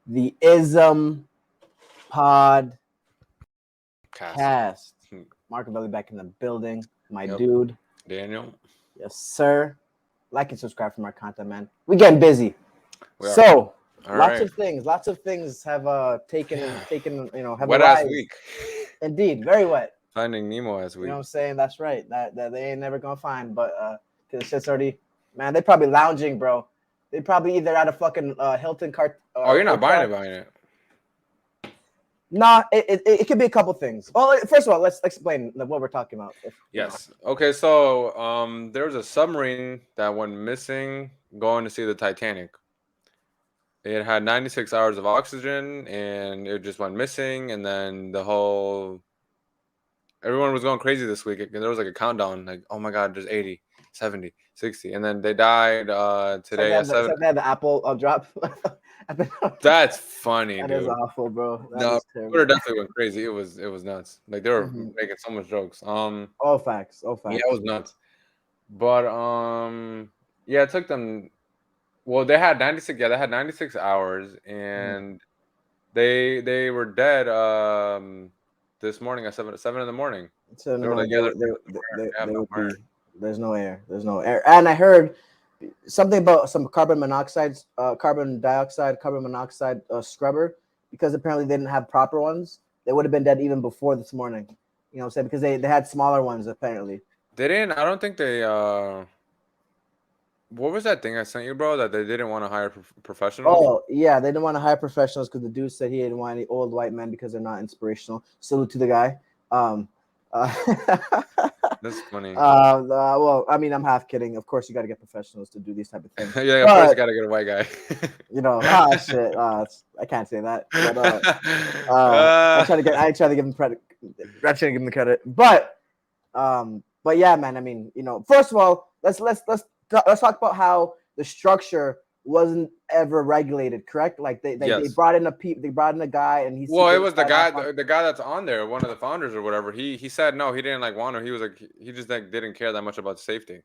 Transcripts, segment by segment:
The Ism Podcast. Cast. Marco Belly back in the building. My Yep. dude. Daniel. Yes, sir. Like and subscribe for more content, man. We getting busy. We are. So All lots right. of things have taken have Wet ass arise. week. Indeed, very wet. Finding Nemo as You week. know what I'm saying? That's right. That they ain't never gonna find, but cause shit's already, man. They probably lounging, bro. They probably either at a fucking Hilton cart. Oh, you're not hotel. buying it. Nah, it could be a couple things. Well, first of all, let's explain what we're talking about. Yes. Okay, so there was a submarine that went missing going to see the Titanic. It had 96 hours of oxygen and it just went missing, and then everyone was going crazy this week. There was like a countdown, like, oh my god, there's 80, 70, 60, and then they died today at 7. It's like they had the Apple drop. That's funny, That dude. is awful, bro. That No, is Twitter terrible. definitely went crazy. It was nuts. Like they were Mhm. making so much jokes. All facts. All Yeah, facts. it was nuts. But yeah, it took them. Well, they had 96. Yeah, they had 96 hours, Mhm. and they were dead. This morning at seven in the morning. So They were no, like, yeah, there's they, they have they no would air. be. There's no air. There's no air. And I heard something about some carbon dioxide, carbon monoxide scrubber, because apparently they didn't have proper ones. They would have been dead even before this morning. You know what I'm saying? Because they had smaller ones apparently. They didn't. I don't think they. What was that thing I sent you, bro? That they didn't want to hire professionals. Oh yeah, they didn't want to hire professionals because the dude said he didn't want any old white men because they're not inspirational. Salute to the guy. Um, uh, That's funny. well, I mean, I'm half kidding. Of course, you got to get professionals to do these type of things. Yeah, of course you But gotta get a white guy. shit, I can't say that. But Uh, I try to give him credit. I try to give him the credit. But yeah, man. I mean, first of all, let's talk about how the structure wasn't ever regulated. Correct? Like they yes. brought in they brought in a guy, and Well, it they was the signed off guy, on. the guy that's on there, one of the founders or whatever. He said no, he didn't like want to. He was like he just like didn't care that much about safety.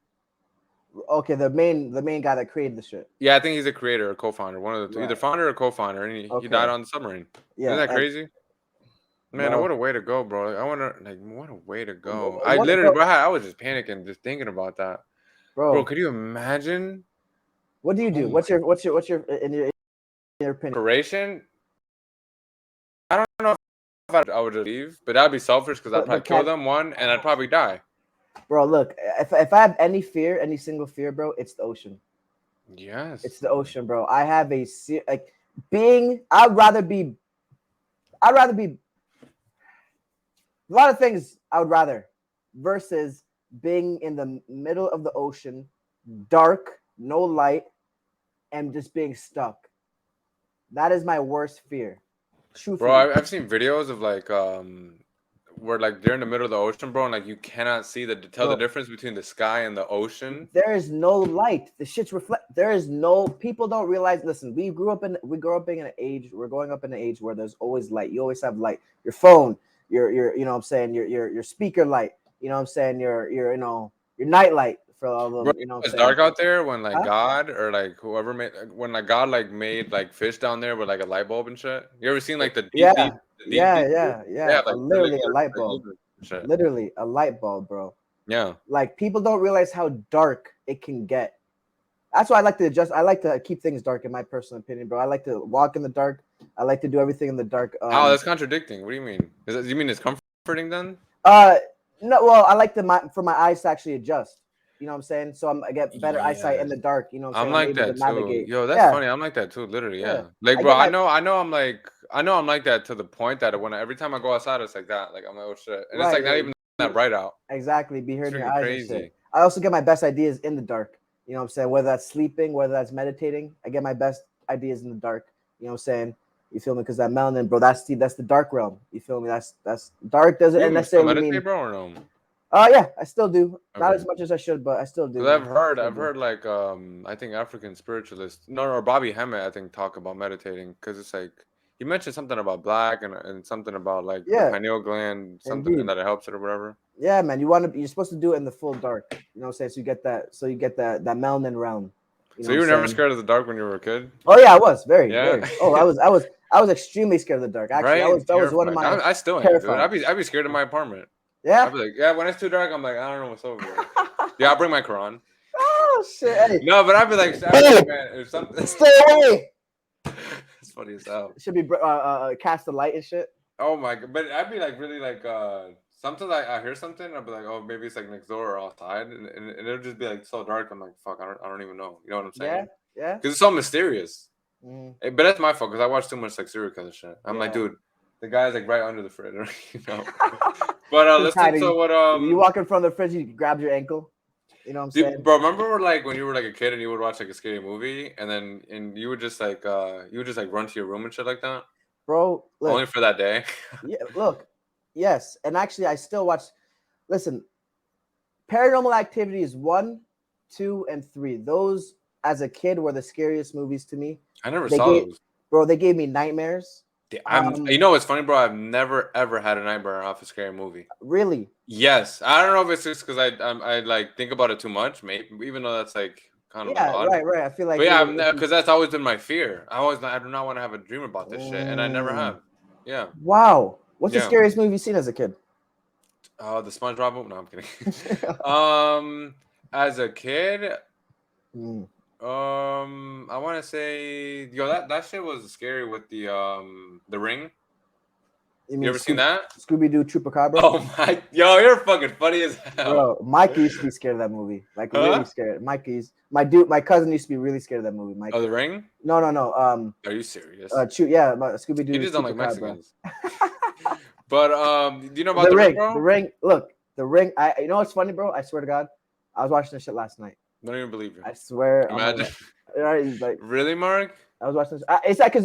Okay, the main guy that created the shit. Yeah, I think he's a creator or co-founder, one of the two, either Right. founder or co-founder, and he died Okay. on the submarine. Isn't Yeah. that And crazy? Man, bro, what a way to go, bro. Like, I wonder, like, what a way to go. I what, literally, bro, bro, I was just panicking just thinking about that, bro. bro, Could you imagine? what do you Oh do? my, What's your in your opinion? operation. I don't know if I would just leave, but that'd be selfish because I'd But probably kill can't, them one, and I'd probably die. bro. Look, if I have any fear, any single fear, bro, it's the ocean. It's Yes. the ocean, bro. I have like being. I'd rather be a lot of things. I would rather versus being in the middle of the ocean, dark, no light, and just being stuck. That is my worst fear. Bro, Truthfully, I've seen videos of like where like they're in the middle of the ocean, bro, and like you cannot see tell the bro. difference between the sky and the ocean. There is no light. The shit's reflect. There is no. People don't realize. Listen, we grew up in an age. We're going up in an age where there's always light. You always have light. Your phone, you know what I'm saying, your speaker light. You know what I'm saying, your night light for all Bro, the. You know what I'm it's saying. dark out there when like Huh? God or like whoever made when like God like made like fish down there with like a light bulb and shit. You ever seen like Yeah, the deep blue? They have like really literally a good light like bulb. lasers and shit. Literally a light bulb, bro. Yeah. Like people don't realize how dark it can get. That's why I like to adjust. I like to keep things dark, in my personal opinion, bro. I like to walk in the dark. I like to do everything in the dark. How that's contradicting. What do you mean? You mean it's comforting then? Uh, no, well, I like for my eyes to actually adjust. You know what I'm saying? So I get better eyesight in Yes. the dark. You know what I'm I'm saying? I'm like able to that too. navigate. Yo, that's Yeah, funny. I'm like that too. Literally, yeah. yeah. Like, I bro, get my I know I'm like that to the point that every time I go outside, it's like that. Like I'm like, oh shit, and it's right. like not even that bright out. Exactly. Be It's heard in your freaking eyes and shit. crazy. I also get my best ideas in the dark. You know what I'm saying? Whether that's sleeping, whether that's meditating, I get my best ideas in the dark. You know what I'm saying? You feel me? Because that melanin, bro, that's the dark realm. You feel me? That's dark doesn't You still necessarily meditate, mean. bro, or no? Yeah, I still do. Not as Okay. much as I should, but I still do, Because man. I still I've do. heard like I think African spiritualists, no, or Bobby Hemmett, I think talk about meditating because it's like you mentioned something about black and something about like the Yeah, pineal gland, something and indeed. that it helps it or whatever. Yeah, man. You're supposed to do it in the full dark. You know what I'm saying? So you get that. So you get that melanin realm. You know So you what were I'm never saying? scared of the dark when you were a kid? Oh yeah, I was very, Yeah. very. Oh, I was extremely scared of the dark. Actually, Right? that was one of Terrified. my I still am, dude. terrified. I'd be scared of my apartment. Yeah. I'd be like, yeah, when it's too dark, I'm like, I don't know what's over here. Yeah, I'll bring my Quran. Oh shit! Hey, No, but I'd be hey, like, man, if something. stay away. It's funny as hell. It should be cast the light and shit. Oh my god! But I'd be like really like sometimes I hear something, I'll be like, oh, maybe it's like next door or outside, and it'll just be like so dark. I'm like, fuck, I don't even know. You know what I'm Yeah, saying? yeah. Because it's so mysterious. Mm, But that's my fault because I watch too much like serial killer shit. I'm like, yeah. dude, the guy's like right under the fridge, you know. But Just listen to hiding. what You walk in front of the fridge, you grab your ankle. You know what I'm saying? bro, remember like when you were like a kid and you would watch like a scary movie and you would just like run to your room and shit like that Bro, look. only for that day. Yeah, look. Yes, and actually, I still watch. Listen, Paranormal Activity is 1, 2, and 3. Those, as a kid, were the scariest movies to me. I never They saw gave, those. bro. They gave me nightmares. You know what's funny, bro? I've never ever had a nightmare off a scary movie. Really? Yes, I don't know if it's just because I like think about it too much, maybe even though that's like kind of like Yeah, odd. right. I feel like But it yeah, would. because that's always been my fear. I do not want to have a dream about this shit, and I never Mm, have. Yeah, wow. What's the yeah. scariest movie you've seen as a kid? The SpongeBob movie. No, I'm kidding. As a kid, Mm. I want to say, yo, that shit was scary with the Ring. You You mean ever seen that? Scooby Doo Chupacabra? Oh my, yo, you're fucking funny as hell. Bro, Mikey used to be scared of that movie. Like really Huh? scared. My cousin used to be really scared of that movie. Oh, Mikey. the Ring? No. Are you serious? Scooby You Doo just don't like Chupacabra. Mexicans. But do you know about The the Ring, Ring, bro? the Ring. Look, the Ring. You know what's funny, bro? I swear to God, I was watching this shit last night. Don't even believe you. I swear on my Imagine. life. Right, like Really, Mark? I was watching this. It's like because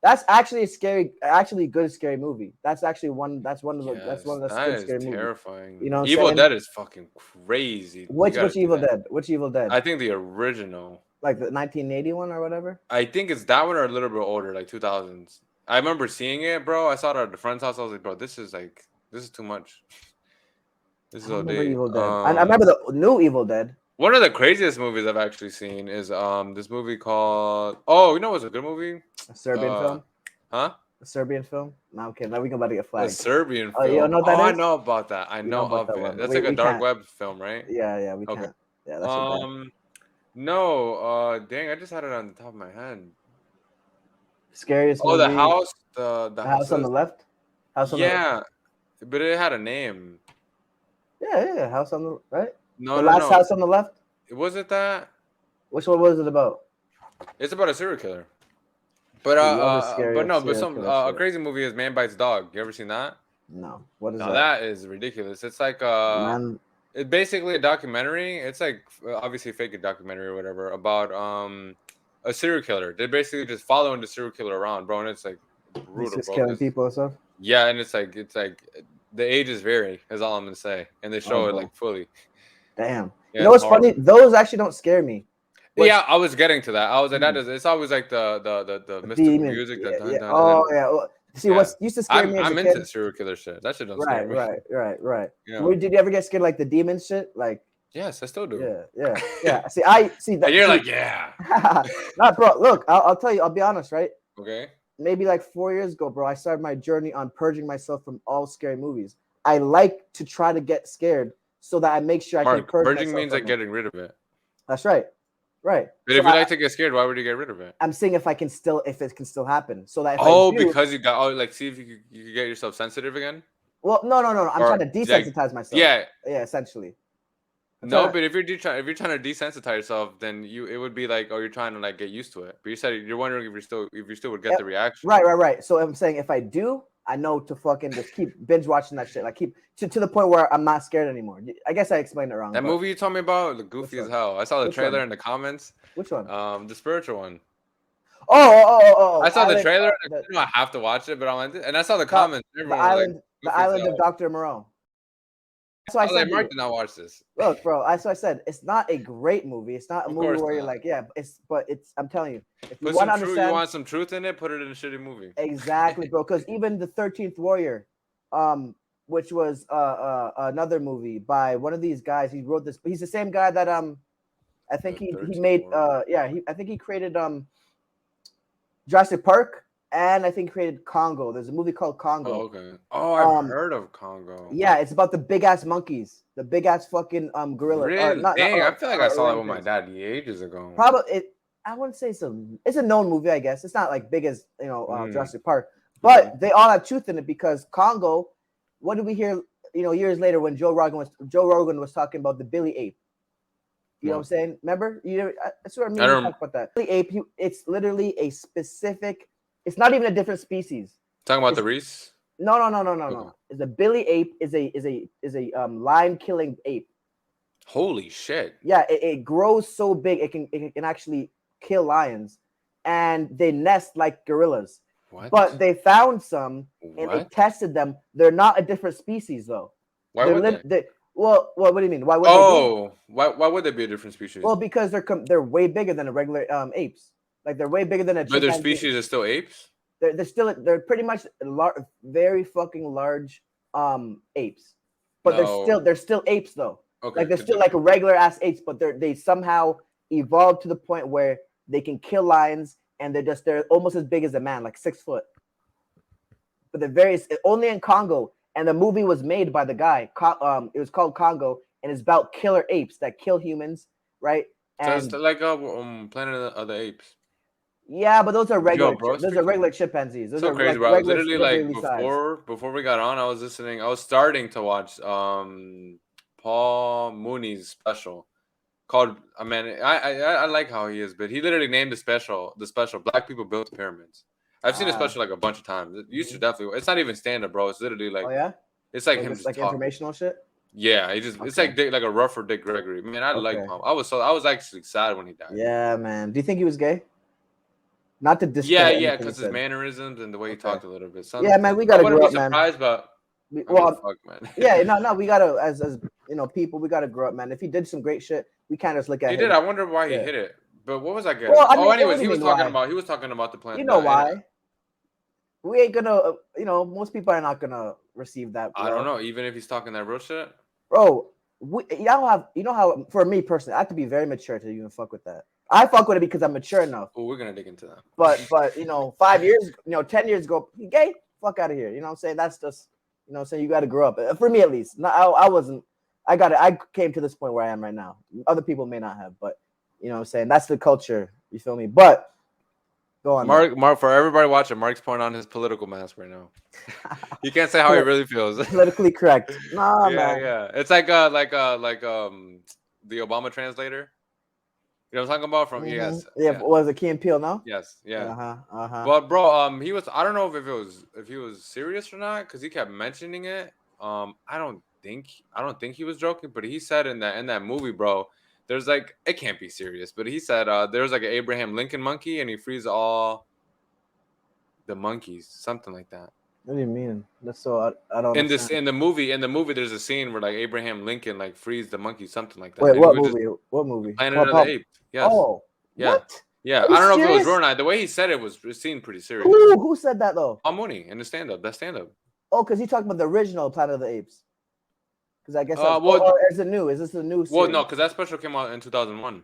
that's actually a scary, actually good scary movie. That's actually one. That's one of the. That's Yes, one of the that good is scary movies. terrifying. You know what I'm Evil saying? Dead is fucking crazy. You gotta Which see Evil that. Dead? Which Evil Dead? I think the original. Like the 1981 or whatever. I think it's that one or a little bit older, like 2000s. I remember seeing it, bro. I saw it at a friend's house. I was like, bro, this is too much. This I is don't remember OD. Evil Dead. I remember the new Evil Dead. One of the craziest movies I've actually seen is this movie called. Oh, you know what's a good movie? A Serbian film. Huh? A Serbian film. No, okay. Now we can about to get A flagged. Serbian Oh, you don't film. know what Oh, that I is? know about that. I You know know about of that it. one. That's like a We dark can't. web film, right? Yeah, we Okay. can't. Yeah, that shit bad. No. Dang, I just had it on the top of my head. Scariest Oh, the movie. house. The The house on the houses. left. House on the. Yeah, but it had a name. Yeah. House on the right. No, The no, last no. house on the left. Was it that? Which one was it about? It's about a serial killer. But You love the scary no, but serial some killer a shit. crazy movie is Man Bites Dog. You ever seen that? No. What is No, that? that is ridiculous. It's like Man. it's basically a documentary. It's like obviously fake a documentary or whatever about a serial killer. They're basically just following the serial killer around, bro, and it's like He's brutal, just bro. killing people and stuff. Yeah, and it's like the ages vary. Is all I'm gonna say, and they Oh, show it bro. like fully. Damn. You Yeah, know it's what's funny? horrible. Those actually don't scare me. What's Yeah, I was getting to that. I was like, that mm, is. It's always like the mystical demon? music, the Yeah, dun yeah. dun, and Oh, then yeah. See, yeah, what's used to scare me as a I'm into kid? serial killer shit. That shit don't scare Right, me. right. Yeah. Did you ever get scared like the demon shit? Like, Yes, I still do. yeah. See, I see And that. you're See, like, yeah. not bro. Look, I'll tell you. I'll be honest, right? Okay. Maybe like 4 years ago, bro, I started my journey on purging myself from all scary movies. I like to try to get scared so that I make sure I can Mark, purge purging myself means like from it. getting rid of it. That's right. Right. But So if you like to get scared, why would you get rid of it? I'm seeing if it can still happen. So that if I Oh, do, because you got like see if you could get yourself sensitive again. well, no. I'm Or trying to like desensitize myself. yeah. Yeah, essentially. I'm No, trying to, but if you're trying to desensitize yourself, then it would be like, oh, you're trying to like get used to it. But you said you're wondering if you still would get the reaction. right. So I'm saying if I do, I know to fucking just keep binge watching that shit. Like keep to the point where I'm not scared anymore. I guess I explained it wrong. That movie you told me about, the goofy as one? hell. I saw the Which trailer one? in the comments. Which one? The spiritual one. Oh. I saw the Island, trailer. I have to watch it, but I went and I saw the comments. the Everyone was like, the goofy as island of hell. Dr. Moreau. That's why I I was like, said, Mark did not watch this. look, bro. That's what I said. It's not a great movie. It's not a Of movie course where you're not. like, yeah. But it's. I'm telling you, if you Put want some to truth. You understand want some truth in it? Put it in a shitty movie. exactly, bro. Because even the 13th Warrior, which was another movie by one of these guys. He wrote this. He's the same guy that I think The he 13 made Warriors. I think he created Jurassic Park, and I think he created Congo. There's a movie called Oh, Congo. okay. Oh, I've Um, heard of Congo. yeah, it's about the big ass monkeys, the big ass fucking gorilla or Really? not Dang, I feel like I saw that with my orangutans. dad ages ago. Probably it. I wouldn't say it's a known movie. I guess it's not like big as Mm, Jurassic Park, okay. but they all have truth in it because Congo. What did we hear? Years later when Joe Rogan was talking about the Billy ape. You know what I'm What? saying? Remember? I swear me I and you don't talked about that. Billy ape. It's literally a specific. It's not even a different species. talking about the It's Reese. Okay. no. Is a Billy ape is a lion killing ape. Holy shit. Yeah, it grows so big it can actually kill lions, and they nest like gorillas. But What? they found some and they What? tested them. They're not a different species though. Why would they? Well, what do you mean? Why would they be? Oh, why would they be a different species? Well, because they're way bigger than a regular apes. Like they're way bigger than a But their chimpanzee. species is still apes? They're pretty much very fucking large apes, but they're still No. they're still apes though. Okay, Like they're still like continue. a regular ass apes, but they somehow evolved to the point where they can kill lions and they're almost as big as a man, like 6 foot. But they're very only in Congo, and the movie was made by the guy. It was called Congo, and it's about killer apes that kill humans, right? So it's And like Planet of the Apes. yeah, but those are Yo, regular. bro, it's Those are crazy. regular chimpanzees. Those So are crazy, like bro. I was literally like regularly sized. before we got on, I was starting to watch Paul Mooney's special called I mean I like how he is, but he literally named the special Black People Built the Pyramids. I've seen the Ah, special like a bunch of times. You should mhm. definitely it's not even stand up, bro. It's literally Oh like yeah, it's like like him it's just like talking. informational shit. Yeah, he just it's Okay, like like a rougher Dick Gregory. Man, I like okay, Paul. I was actually sad when he died. yeah, man. Do you think he was gay? Not to Yeah, discredit yeah, anything he because his said. mannerisms and the way he Okay, talked a little bit. yeah, Some man. We I gotta wouldn't grow be up, man. surprised, but I mean, Well, fuck, man. yeah, no, we gotta as people, we gotta grow up, man. If he did some great shit, we can't just look at He did. him. I wonder why he Yeah. hit it. But what was I Well, getting? I Oh, mean, what anyways, do you mean why? he was talking about the You plant know the why? We ain't gonna. Most people are not gonna receive that I don't well, know. Even if he's talking that real shit. bro. Y'all have. You know how? For me personally, I have to be very mature to even fuck with that. I fuck with it because I'm mature enough. Oh, we're gonna dig into that. But 5 years, 10 years ago, you gay, fuck out of here. You know what I'm saying? That's just I'm saying you got to grow up. For me at least. No, I wasn't. I came to this point where I am right now. Other people may not have, but you know what I'm saying? That's the culture. You feel me? But go on though. Mark, for everybody watching, Mark's putting on his political mask right now. He can't say how he Poli- really feels. Politically correct. Nah, Yeah, man. yeah. It's like the Obama translator. You know what I'm talking about? From yes, Yeah, yeah, was it Key and Peele? No. yes, yeah. Uh huh. But bro, he was. I don't know if he was serious or not because he kept mentioning it. I don't think he was joking, but he said in that movie, bro. There's like it can't be serious, but he said there's like an Abraham Lincoln monkey and he frees all the monkeys, something like that. What do you mean? That's so I don't In this understand. in the movie, there's a scene where like Abraham Lincoln like frees the monkey, something like that, Wait, and he what was just movie? What movie? Planet of the Apes. Yes, Oh, yeah, what? yeah. Are you I don't know if it was real or serious? not. The way he said it seemed pretty serious. Who said that though? Paul Mooney in the stand up. That stand up. Oh, because he talked about the original Planet of the Apes. Because I guess that's. Well, Or is it new? Is this a new no, series? because that special came out in 2001.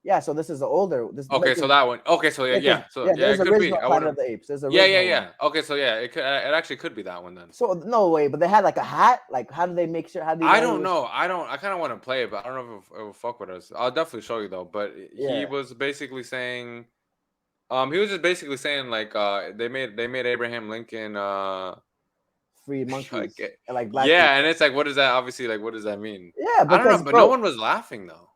Yeah, so this is the older. This Okay, so that one. Okay, so yeah, because yeah, so yeah, yeah, there's it could be. original I Planet of wouldn't. the Apes. There's the Yeah, yeah, original one. yeah. Okay, so yeah, it actually could be that one then. So no way, but they had like a hat. Like, how did they make sure? How do you I know? don't know. I kind of want to play it, but I don't know if it will fuck with us. I'll definitely show you though. But he Yeah, was basically saying, he was just basically saying like, they made Abraham Lincoln, free like, monkeys and like black yeah, and people. it's like, what does that obviously like, what does that mean? Yeah, I don't know, because but no bro, one was laughing though.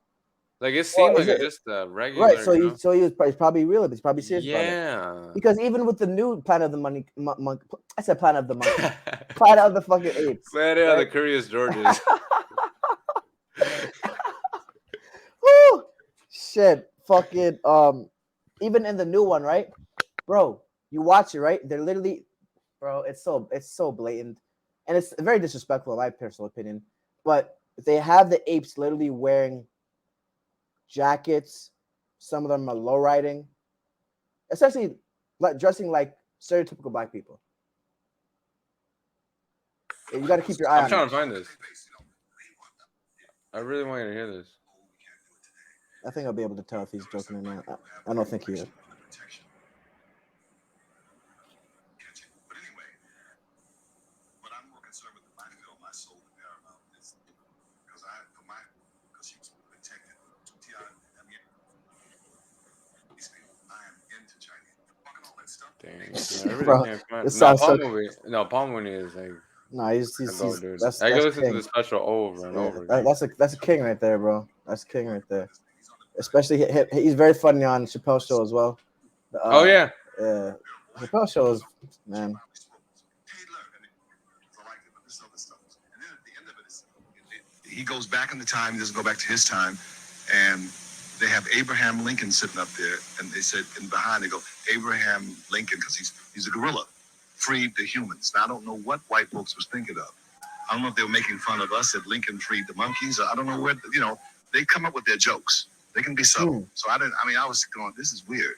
Like it well, seemed like is a it just a right? regular, So you you know. so he was he's probably real. He's probably serious about it. Yeah. Because even with the new Planet of the Monkey, I said Planet of the Monkey, Planet of the fucking Apes, Planet of the right? Curious Georges. Woo! Shit, fucking even in the new one, right, bro? You watch it, right? They're literally, bro. It's so blatant, and it's very disrespectful in my personal opinion. But they have the apes literally wearing jackets. Some of them are low riding, essentially like dressing like stereotypical black people. You got to keep your eye I'm on it. trying to find this. I really want you to hear this. I think I'll be able to tell if he's joking or not. I don't think he is. Dang, I really Bro, can't find. this No, sounds Paul so. movie. No, Paul movie is like No, a go, he's dude. that's I can that's listen to king. the special over and Yeah, over again. that's a king right there, bro. That's king right there. Especially he's very funny on Chappelle show as well. Oh Uh, yeah, yeah, Chappelle show is man. He goes back in the time. He doesn't go back to his time, and they have Abraham Lincoln sitting up there, and they said, and behind they go Abraham Lincoln because he's a gorilla, freed the humans. Now I don't know what white folks was thinking of. I don't know if they were making fun of us that Lincoln freed the monkeys. I don't know where they come up with their jokes. They can be subtle. So I didn't. I mean, I was going, this is weird.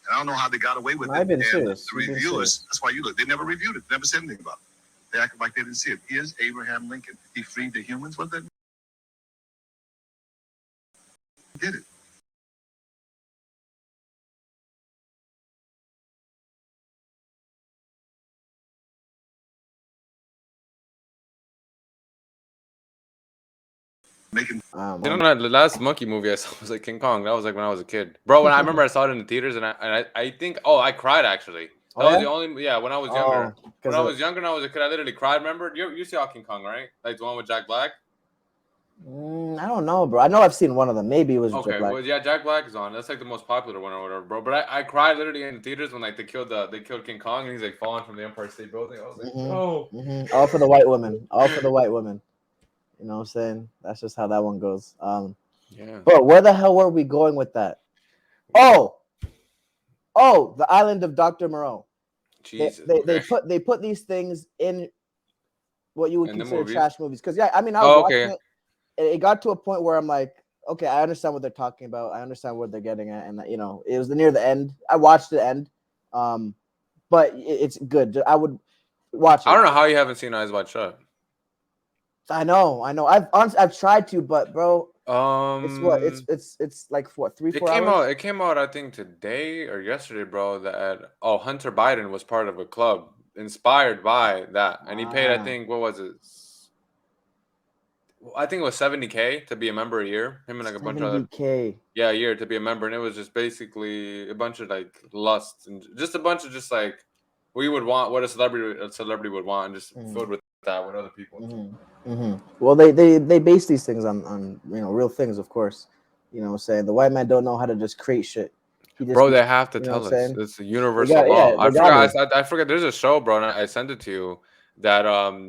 And I don't know how they got away with No, it. I've been And serious. the You've been reviewers, serious. that's why you look. They never reviewed it. Never said anything about it. They acted like they didn't see it. Here's Abraham Lincoln. He freed the humans. What that did it? Making you Um, know, the last monkey movie I saw was like King Kong. That was like when I was a kid, bro. When I remember I saw it in the theaters, and I think I cried actually. That oh was yeah. the only when I was Oh, younger. When because I was younger and I was a kid, I literally cried. Remember? You saw King Kong, right? Like the one with Jack Black. I don't know, bro. I know I've seen one of them. Maybe it was Jack Okay, Black. well, yeah, Jack Black is on. That's like the most popular one or whatever, bro. But I cried literally in the theaters when like they killed King Kong and he's like falling from the Empire State Building. I was like, no. All for the white women. All for the white women. You know what I'm saying? That's just how that one goes. Yeah. But where the hell were we going with that? Oh, the island of Dr. Moreau. Jesus. Okay. They put these things in what you would And the consider movies. trash movies. Because yeah, I mean, I was Oh, watching okay. it. It got to a point where I'm like, okay, I understand what they're talking about. I understand what they're getting at, and it was near the end. I watched the end, but it's good. I would watch I it. don't know how you haven't seen Eyes Wide Shut. I know. I've tried to, but bro, it's what Um, it's like what three it four came hours. out. It came out. I think today or yesterday, bro. That Hunter Biden was part of a club inspired by that, and he paid. I Ah, think what was it? I think it was 70K to be a member a year. Him and like a bunch of other 70K. yeah a year to be a member, and it was just basically a bunch of like lust and just a bunch of just like we would want what a celebrity would want, and just Mm, filled with that with other people. Well, they base these things on real things, of course. You know what I'm saying? The white man don't know how to just create shit. He just Bro, be, they have to you know what I'm tell us. saying? It's a They universal got yeah, law. they I got forgot. to. I forget. There's a show, bro, and I sent it to you. That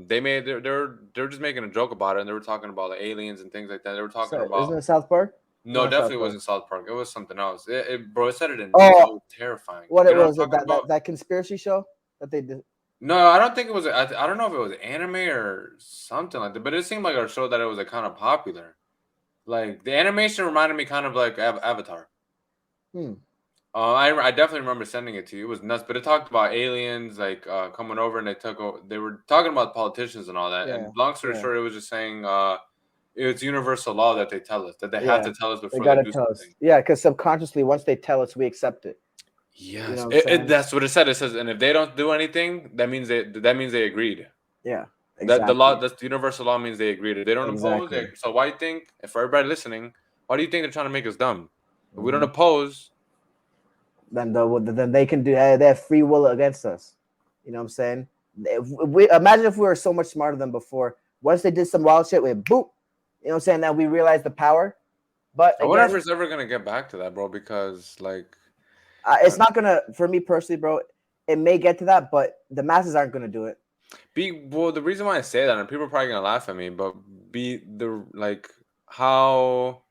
they made. They're just making a joke about it, and they were talking about the aliens and things like that. They were talking So, about. isn't it South Park? No, Not South definitely Park. wasn't South Park. It was something else. Bro, it said it in Oh, so terrifying. what You it know what I'm was talking about? that conspiracy show that they did. No, I don't think it was. I don't know if it was anime or something like that. But it seemed like a show that it was like kind of popular. Like the animation reminded me kind of like Avatar. Hmm. I definitely remember sending it to you. It was nuts, but it talked about aliens like coming over, and they were talking about politicians and all that. Yeah. And long story Yeah. short, it was just saying it's universal law that they tell us that they have Yeah. to tell us They before they gotta do tell us. something. Yeah, because subconsciously, once they tell us, we accept it. You know Yes, what I'm saying? that's what it said. It says, and if they don't do anything, that means they agreed. Yeah. That the law, Exactly. that's the universal law means they agreed. If they don't oppose, Exactly. so why do you think? If for everybody listening, why do you think they're trying to make us dumb? If we don't Hmm. oppose, Then they can do. They have free will against us. You know what I'm saying? If we imagine if we were so much smarter than before. Once they did some wild shit, we boop. You know what I'm saying? That we realized the power. But I wonder if again, it's ever gonna get back to that, bro. Because like. it's not gonna for me personally, bro. It may get to that, but the masses aren't gonna do it. The reason why I say that, and people are probably gonna laugh at me, but be the like how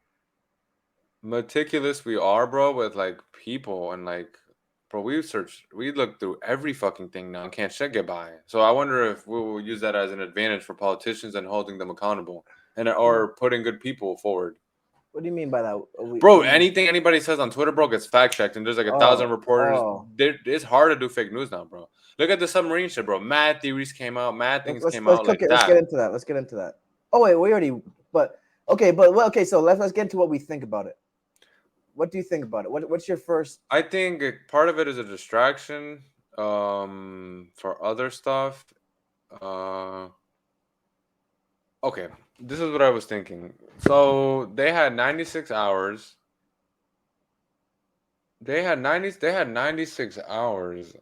meticulous we are, bro, with like people and like, bro, we look through every fucking thing now and can't shit get by. So I wonder if we will use that as an advantage for politicians and holding them accountable and Hmm. or putting good people forward. What do you mean by that? Bro, What do you mean? anything anybody says on Twitter, bro, gets fact checked, and there's like a thousand Oh, reporters. oh. It's hard to do fake news now, bro. Look at the submarine shit, bro. Mad theories came out, mad things came Let's out cook like it. Let's get that. into that. Let's get into that. Oh wait, we already. But okay, but well, okay. So let's get into what we think about it. What do you think about it? What's your first? I think part of it is a distraction for other stuff. Uh, okay, this is what I was thinking. So they had 96 hours. They had 96 hours.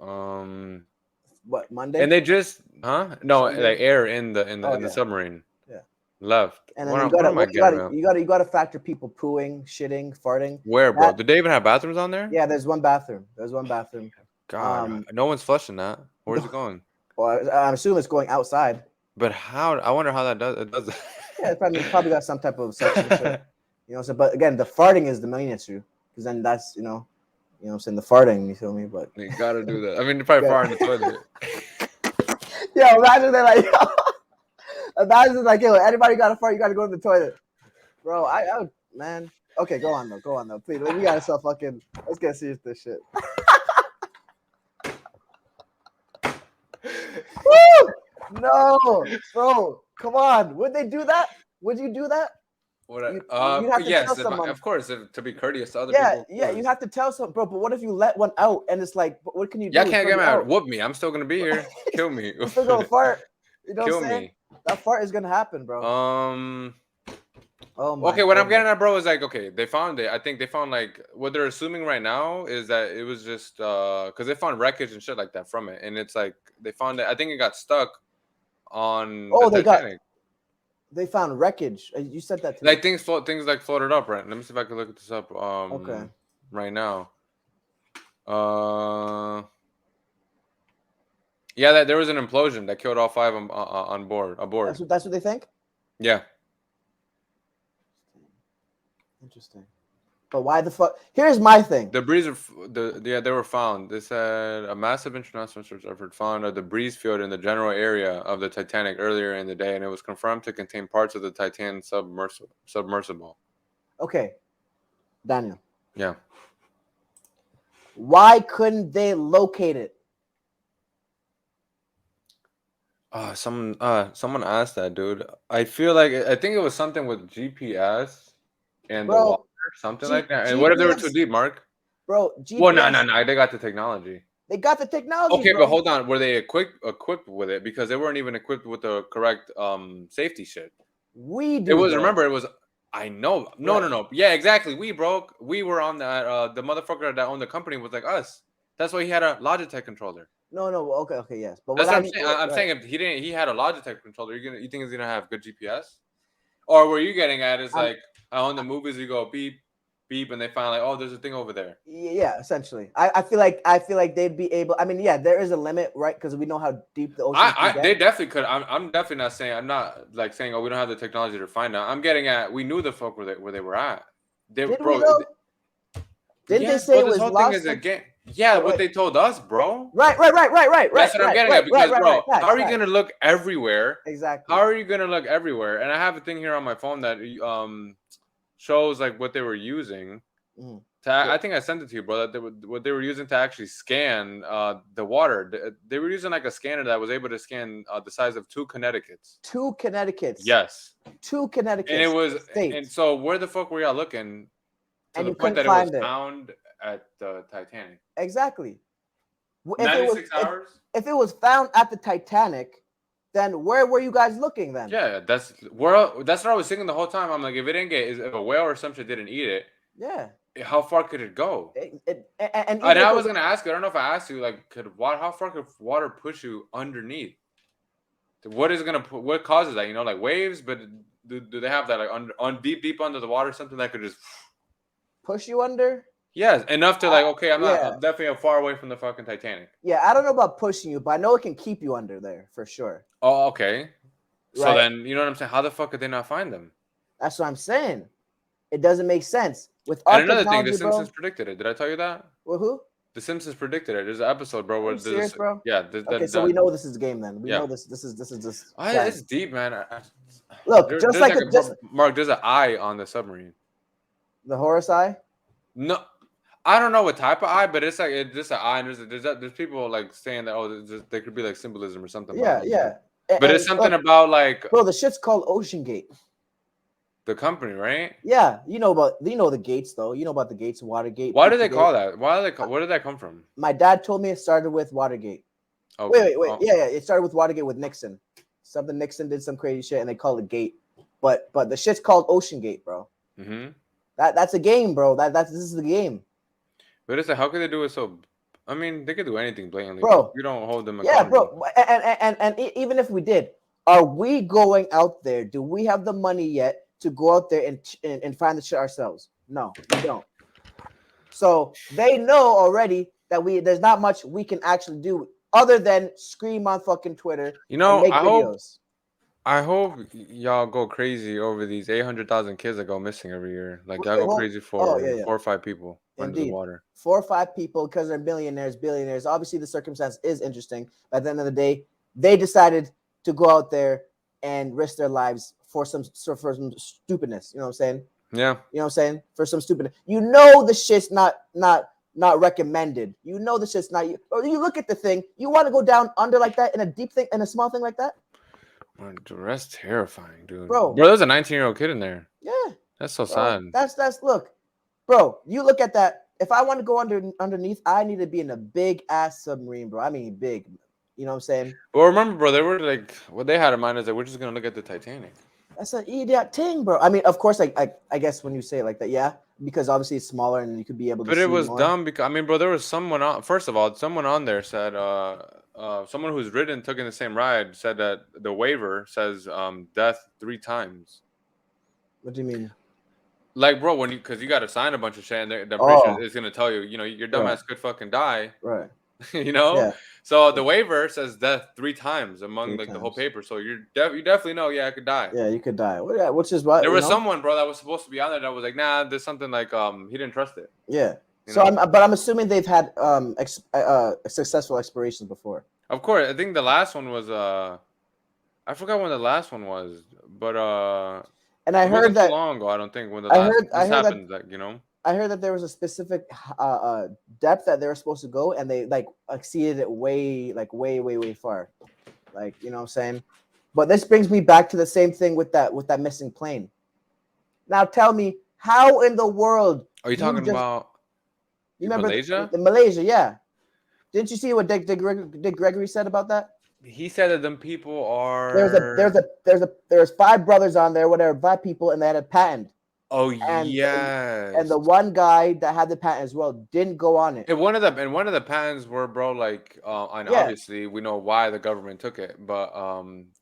What, Monday? And they just no, Sunday? like air in the Oh in the yeah, submarine yeah. left. And then What you what gotta am I what getting at? you gotta factor people pooing, shitting, farting. Where, bro? That Did they even have bathrooms on there? Yeah, there's one bathroom. There's one bathroom. God, no one's flushing that. Where's it going? Well, I'm assuming it's going outside. But how? I wonder how that does. It does. Yeah, it's probably got some type of suction shit. You know, so but again, the farting is the main issue because then that's what I'm saying, the farting. You feel me? But You gotta do that. I mean, you probably Yeah. fart in the toilet. yeah, imagine they're like, imagine like, yo, anybody got to fart? You got to go to the toilet, bro. I would, man. Okay, go on though, please. We gotta stop fucking. Let's get serious with this shit. Woo! No, bro, come on. Would they do that? Would you do that? What? You'd have to Yes, tell someone. of course, to be courteous to other Yeah, people. yeah, you have to tell some, bro. But what if you let one out and it's like, what can you do? Yeah, It's can't get already mad. out. Whoop me. I'm still gonna be here. Kill me. You're still gonna fart. You know Kill what I'm saying? me. That fart is gonna happen, bro. Oh my. Okay, what I'm goodness. getting at, bro, is like, okay, they found it. I think they found like what they're assuming right now is that it was just because they found wreckage and shit like that from it, and it's like they found it. I think it got stuck on Oh, the Titanic. they found wreckage. You said that to Like me. things like floated up, right? Let me see if I can look this up. Okay. Right now. Yeah, that there was an implosion that killed all five on board. Aboard. That's what they think. Yeah. Interesting. But why the fuck? Here's my thing. Debris they were found. They said a massive international search effort found a debris field in the general area of the Titanic earlier in the day, and it was confirmed to contain parts of the Titan submersible. Okay, Daniel. Yeah. Why couldn't they locate it? Someone asked that, dude. I think it was something with GPS and the Bro, water, something like that. And what if they were too GPS deep, Mark? Bro, GPS. Well, no. They got the technology. They got the technology. Okay, bro. but hold on. Were they equipped with it? Because they weren't even equipped with the correct safety shit. We do. It was. Bro. Remember, it was. I know. No. Yeah, exactly. We broke. We were on that. The motherfucker that owned the company was like us. That's why he had a Logitech controller. No. Okay, yes. But That's what I'm saying. I'm saying if he had a Logitech controller, you think he's gonna have good GPS? Or were you getting at is like on the movies you go beep, beep, and they find like, oh, there's a thing over there. Yeah, essentially. I feel like they'd be able. I mean, yeah, there is a limit, right? Because we know how deep the ocean can get. They definitely could. I'm definitely not saying. I'm not like saying, oh, we don't have the technology to find out. I'm getting at we knew the fuck where they were at. Didn't they say it was whole lost? Thing is again. Yeah, what they told us, bro. Right. That's what I'm getting at because, bro, how are you gonna look everywhere? Exactly. How are you gonna look everywhere? And I have a thing here on my phone that shows like what they were using. I think I sent it to you, bro. That what they were using to actually scan the water. They were using like a scanner that was able to scan the size of 2 Connecticuts. 2 Connecticuts. Yes. 2 Connecticuts. And it was, states. and so where the fuck were y'all looking? To the point that it was found at the Titanic. Exactly. 96 hours. If it was found at the Titanic, then where were you guys looking then? Yeah, that's what I was thinking the whole time. I'm like, if it didn't if a whale or some shit didn't eat it, yeah, how far could it go? And I was gonna ask you. I don't know if I asked you. Like, how far could water push you underneath? What causes that? Like waves, but do they have that like on deep under the water, something that could just push you under? Yes, enough to like, okay, I'm definitely far away from the fucking Titanic. Yeah, I don't know about pushing you, but I know it can keep you under there for sure. Oh, okay. So then, you know what I'm saying? How the fuck could they not find them? That's what I'm saying. It doesn't make sense. With and another thing, The Simpsons predicted it. Did I tell you that? Well, who? The Simpsons predicted it. There's an episode, bro. Where serious, bro? Yeah. Okay, so we know this is a game then. We know this. This is just. It's deep, man. Look, just like Mark, there's an eye on the submarine. The Horus eye? No, I don't know what type of eye, but it's like it's just an eye. And there's people like saying that there could be like symbolism or something. Yeah. But it's something about like, bro, the shit's called Ocean Gate. The company, right? Yeah, you know the Gates though. You know about the Gates, Watergate. Why do they Pizzagate. call that? Why do they call? Where did that come from? My dad told me it started with Watergate. Okay. Wait. Oh, Yeah. It started with Watergate with Nixon. Something Nixon did some crazy shit, and they call it Gate. But the shit's called Ocean Gate, bro. mm-hmm. That's a game, bro. This is the game, But it's like, how could they do it so? I mean, they could do anything blatantly, but bro. we don't hold them Yeah, accountable. bro. And even if we did, are we going out there? Do we have the money yet to go out there and find the shit ourselves? No, we don't. So they know already that there's not much we can actually do other than scream on fucking Twitter You and know, make videos. I hope y'all go crazy over these 800,000 kids that go missing every year. Like y'all Wait, go crazy oh for yeah. 4 or 5 people under the Indeed. water. 4 or 5 people because they're billionaires. Obviously, the circumstance is interesting. But at the end of the day, they decided to go out there and risk their lives for some stupidness. You know what I'm saying? Yeah. You know what I'm saying? For some stupidness. You know the shit's not recommended. You know the shit's not. Or you look at the thing. You want to go down under like that in a deep thing, in a small thing like that? Dude, that's terrifying, dude. Bro, there's a 19-year-old kid in there. Yeah. That's so Bro, sad. that's look, bro. You look at that. If I want to go underneath, I need to be in a big ass submarine, bro. I mean big. You know what I'm saying? Well, remember, bro, they were like, what they had in mind is that we're just gonna look at the Titanic. That's an idiot thing, bro. I mean, of course, I guess when you say it like that, yeah, because obviously it's smaller and you could be able to But see it was more. dumb because I mean, bro, there was someone on. First of all, someone on there said, someone who's ridden took in the same ride said that the waiver says death 3 times. What do you mean? Like, bro, when because you got to sign a bunch of shit, and I'm pretty sure it's gonna tell you, your dumbass could fucking die. Right. You know. Yeah. So the waiver says death 3 times among 3 like the whole times. paper. So you definitely know, yeah, I could die. Yeah, you could die. Well, yeah, which is what There was someone, bro, that was supposed to be on there that was like, nah, there's something like he didn't trust it. Yeah. You So know? I'm assuming they've had successful explorations before. Of course, I think the last one was I forgot when the last one was, but and I it heard wasn't that too long ago. I don't think when the I last heard this that happened, like, you know. I heard that there was a specific depth that they were supposed to go, and they like exceeded it way far. Like, you know what I'm saying? But this brings me back to the same thing with that missing plane. Now tell me, how in the world Are you talking about you remember Malaysia? In Malaysia, yeah. Didn't you see what Dick Gregory said about that? He said that them people are. There's 5 brothers on there, whatever, 5 people, and they had a patent. Oh And yes. the one guy that had the patent as well didn't go on it. And one of the patents were, bro, like and obviously we know why the government took it, but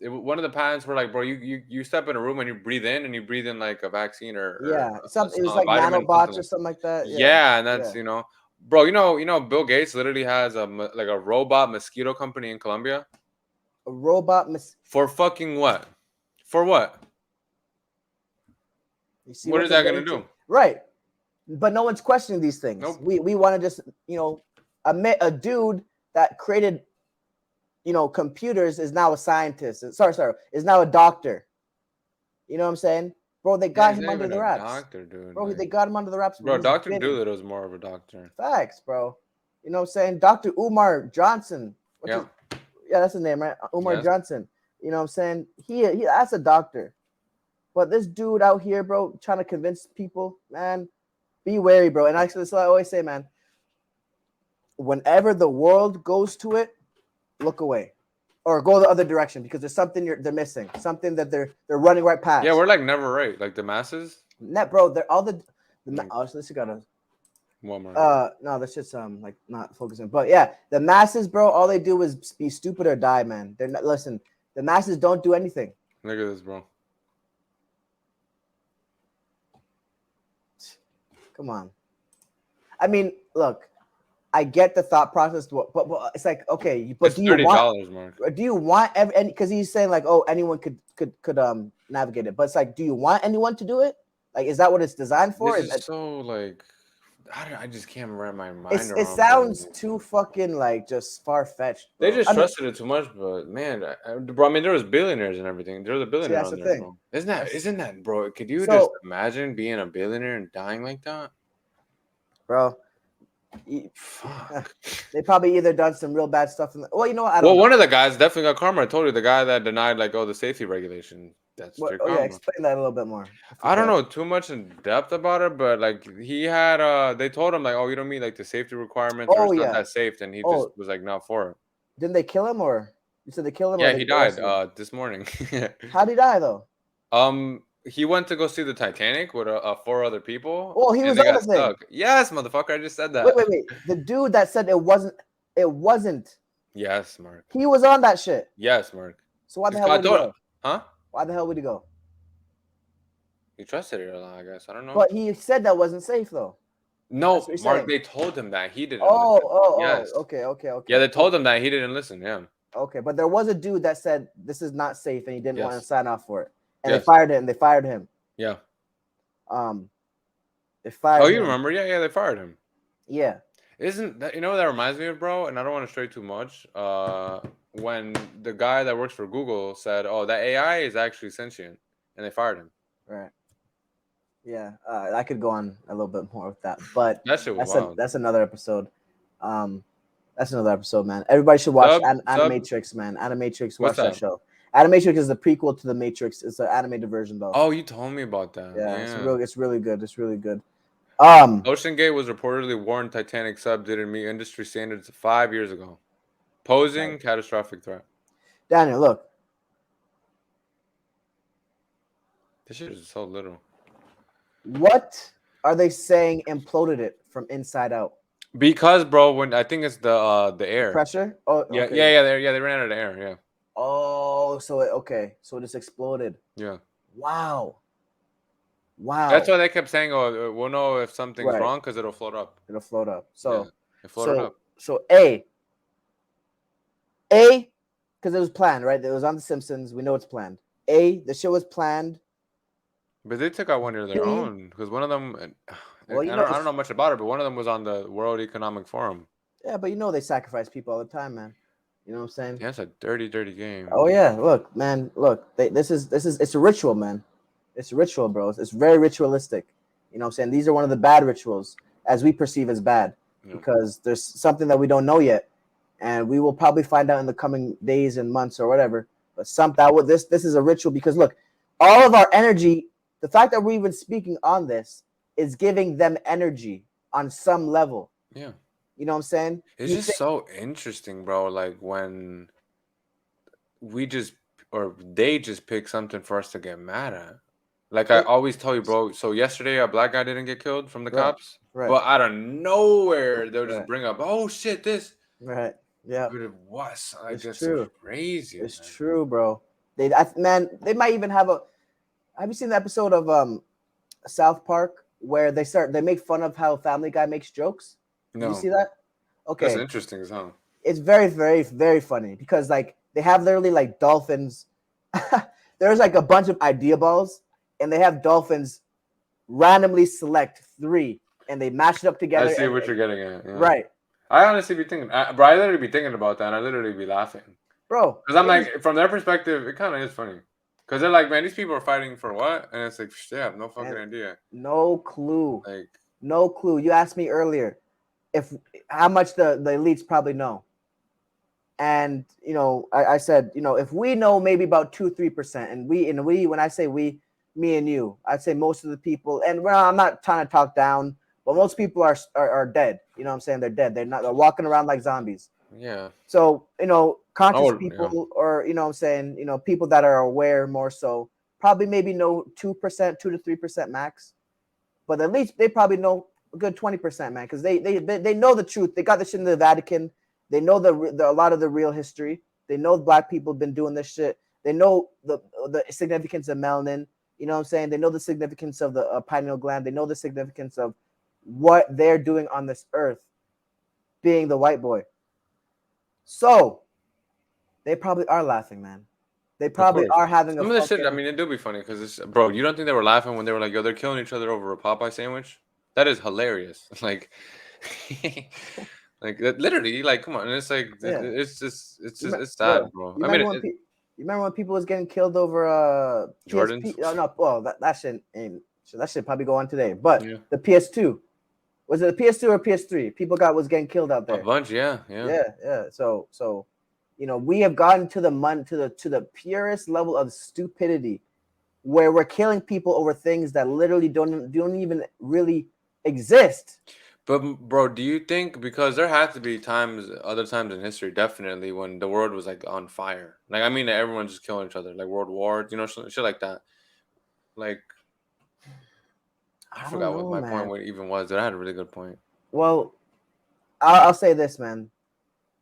one of the patents were like, bro, you step in a room and you breathe in like a vaccine or it was like vitamin, nanobots or something like that. Yeah, and that's bro, Bill Gates literally has a robot mosquito company in Colombia. A robot for fucking what? For what? You see what is that gonna do? Right. But no one's questioning these things. Nope. We want to just, admit a dude that created, computers is now a scientist. Sorry, is now a doctor. You know what I'm saying? Bro, they got him under the wraps. Doctor, dude. Bro, they got him under the wraps. Bro, Dr. Doolittle is more of a doctor. Facts, bro. You know what I'm saying? Dr. Umar Johnson. Yeah, that's his name, right? Umar Johnson. You know what I'm saying? He that's a doctor. But this dude out here, bro, trying to convince people, man, be wary, bro. And actually, that's what I always say, man. Whenever the world goes to it, look away, or go the other direction, because there's something they're missing, something that they're running right past. Yeah, we're like never right, like the masses. Net, bro. They're all the let's got a. One more. No, that's just like not focusing. But yeah, the masses, bro. All they do is be stupid or die, man. They're not. Listen, the masses don't do anything. Look at this, bro. Come on. I mean, look, I get the thought process, but it's like, okay, but do you want? Mark. Do you want because he's saying like, oh, anyone could navigate it, but it's like, do you want anyone to do it? Like, is that what it's designed for? This is so like, I just can't wrap my mind around. It sounds too fucking like just far fetched. They just trusted it too much, but man, bro, I mean, there was billionaires and everything. There was a billionaire on there, bro. Isn't that, bro? Could you just imagine being a billionaire and dying like that, bro? Fuck. They probably either done some real bad stuff. Well, you know what? One of the guys definitely got karma. I told you, the guy that denied like the safety regulation. That's What? strict Oh yeah, karma. explain that a little bit more. if you I don't can. know too much in depth about it, but like he had they told him like, oh, you don't meet like the safety requirements or Oh it's not yeah. that safe, and he just Oh, was like not for it. didn't they kill him or you said they killed him or Yeah, they he died arrested him? this morning. How'd he die though? He went to go see the Titanic with four other people, Oh, he and was they on got the thing. stuck. Yes, motherfucker, I just said Wait, that. wait, wait. The dude that said it wasn't. It wasn't. Yes, Mark. He was on that shit. Yes, Mark. So why the This hell guy would he told, go? huh? Why the hell would he go? He trusted it a lot, I guess. I don't know. But he said that wasn't safe though. That's No, what you're Mark, saying. they told him that he didn't Oh, listen. oh, Yes. oh. Okay, okay, Yeah, okay. they told him that he didn't listen. Yeah. Okay, but there was a dude that said this is not safe and he didn't want to Yes. sign off for it, and Yes. they fired him. They fired him. Yeah. They fired Oh, you him. remember? Yeah, yeah, they fired him. Yeah. Isn't that, you know what that reminds me of, bro? And I don't want to stray too much. When the guy that works for Google said, "Oh, that AI is actually sentient," and they fired him. Right. Yeah. I could go on a little bit more with that, but That shit was wild. that's another episode. That's another episode, man. Everybody should watch Animatrix, man. Animatrix, watch What's that that? show. Animatrix is the prequel to the Matrix. It's an animated version, though. Oh, you told me about that. Yeah, Yeah. it's really good. It's really good. Ocean Gate was reportedly warned Titanic sub didn't meet industry standards 5 years ago, posing catastrophic threat. Daniel, look. This shit is so little. What are they saying imploded it from inside out? Because, bro, when I think it's the air. Pressure? Oh, Yeah, okay. yeah, they ran out of air. Yeah. Oh, so it just exploded. Yeah. Wow. Wow. That's why they kept saying, "Oh, we'll know if something's Right. wrong because it'll float up." It'll float up. So Yeah, it floated up. So A, because it was planned, right? It was on The Simpsons. We know it's planned. The show was planned. But they took out one of their B, own because one of them. well, I don't know much about it, but one of them was on the World Economic Forum. Yeah, but you know they sacrifice people all the time, man. You know what I'm saying? Yeah, it's a dirty, dirty game. Oh yeah, look, man, look. This is it's a ritual, man. It's a ritual, bro. It's very ritualistic. You know what I'm saying? These are one of the bad rituals as we perceive as bad because there's something that we don't know yet, and we will probably find out in the coming days and months or whatever. But this is a ritual because look, all of our energy, the fact that we're even speaking on this is giving them energy on some level. Yeah. You know what I'm saying? It's just so interesting, bro. Like when they just pick something for us to get mad at. Like I always tell you, bro. So yesterday, a black guy didn't get killed from the cops, but out of nowhere, they'll just bring up, "Oh shit, this." Right. Yeah. But it was. It's true. Crazy. It's true, bro. They they might even have a. Have you seen the episode of South Park where they make fun of how Family Guy makes jokes? No. You see that? Okay. That's interesting as hell. It's very, very, very funny because like they have literally like dolphins. There's like a bunch of idea balls, and they have dolphins randomly select 3, and they mash it up together. I see what you're getting at. Yeah. Right. I honestly be thinking, bro. I literally be thinking about that. And I literally be laughing, bro. Because I'm like, from their perspective, it kind of is funny. Because they're like, man, these people are fighting for what? And it's like, they have no fucking idea. No clue. Like, no clue. You asked me earlier how much the elites probably know. And you know, I said, you know, if we know maybe about 2-3%, and we when I say we, me and you, I'd say most of the people, and I'm not trying to talk down, but most people are dead. You know what I'm saying? They're dead. They're walking around like zombies. Yeah. So, you know, conscious people or, you know what I'm saying, you know, people that are aware more so probably maybe know 2%, 2 to 3% max. But at least they probably know a good 20%, man, because they know the truth. They got this shit in the Vatican. They know a lot of the real history. They know black people have been doing this shit. They know the significance of melanin. You know what I'm saying? They know the significance of the pineal gland. They know the significance of what they're doing on this earth, being the white boy. So they probably are laughing, man. They probably are having some of the shit. I mean, it do be funny because it's, bro. You don't think they were laughing when they were like, "Yo, they're killing each other over a Popeye sandwich"? That is hilarious. Like, like literally, like, come on. And it's like, it's sad, bro. You remember when people was getting killed over Jordans? PSP? Oh, no, well, that shit ain't. That shit probably go on today. But the PS2, was it a PS2 or PS3? People was getting killed out there. A bunch, yeah. So, you know, we have gotten to the purest level of stupidity where we're killing people over things that literally don't even really exist. But bro, do you think because there had to be other times in history, definitely when the world was like on fire. Like I mean, everyone's just killing each other, like world wars, shit like that. Like I I don't forgot what know, my point man. even was. I had a really good point. Well, I'll say this, man.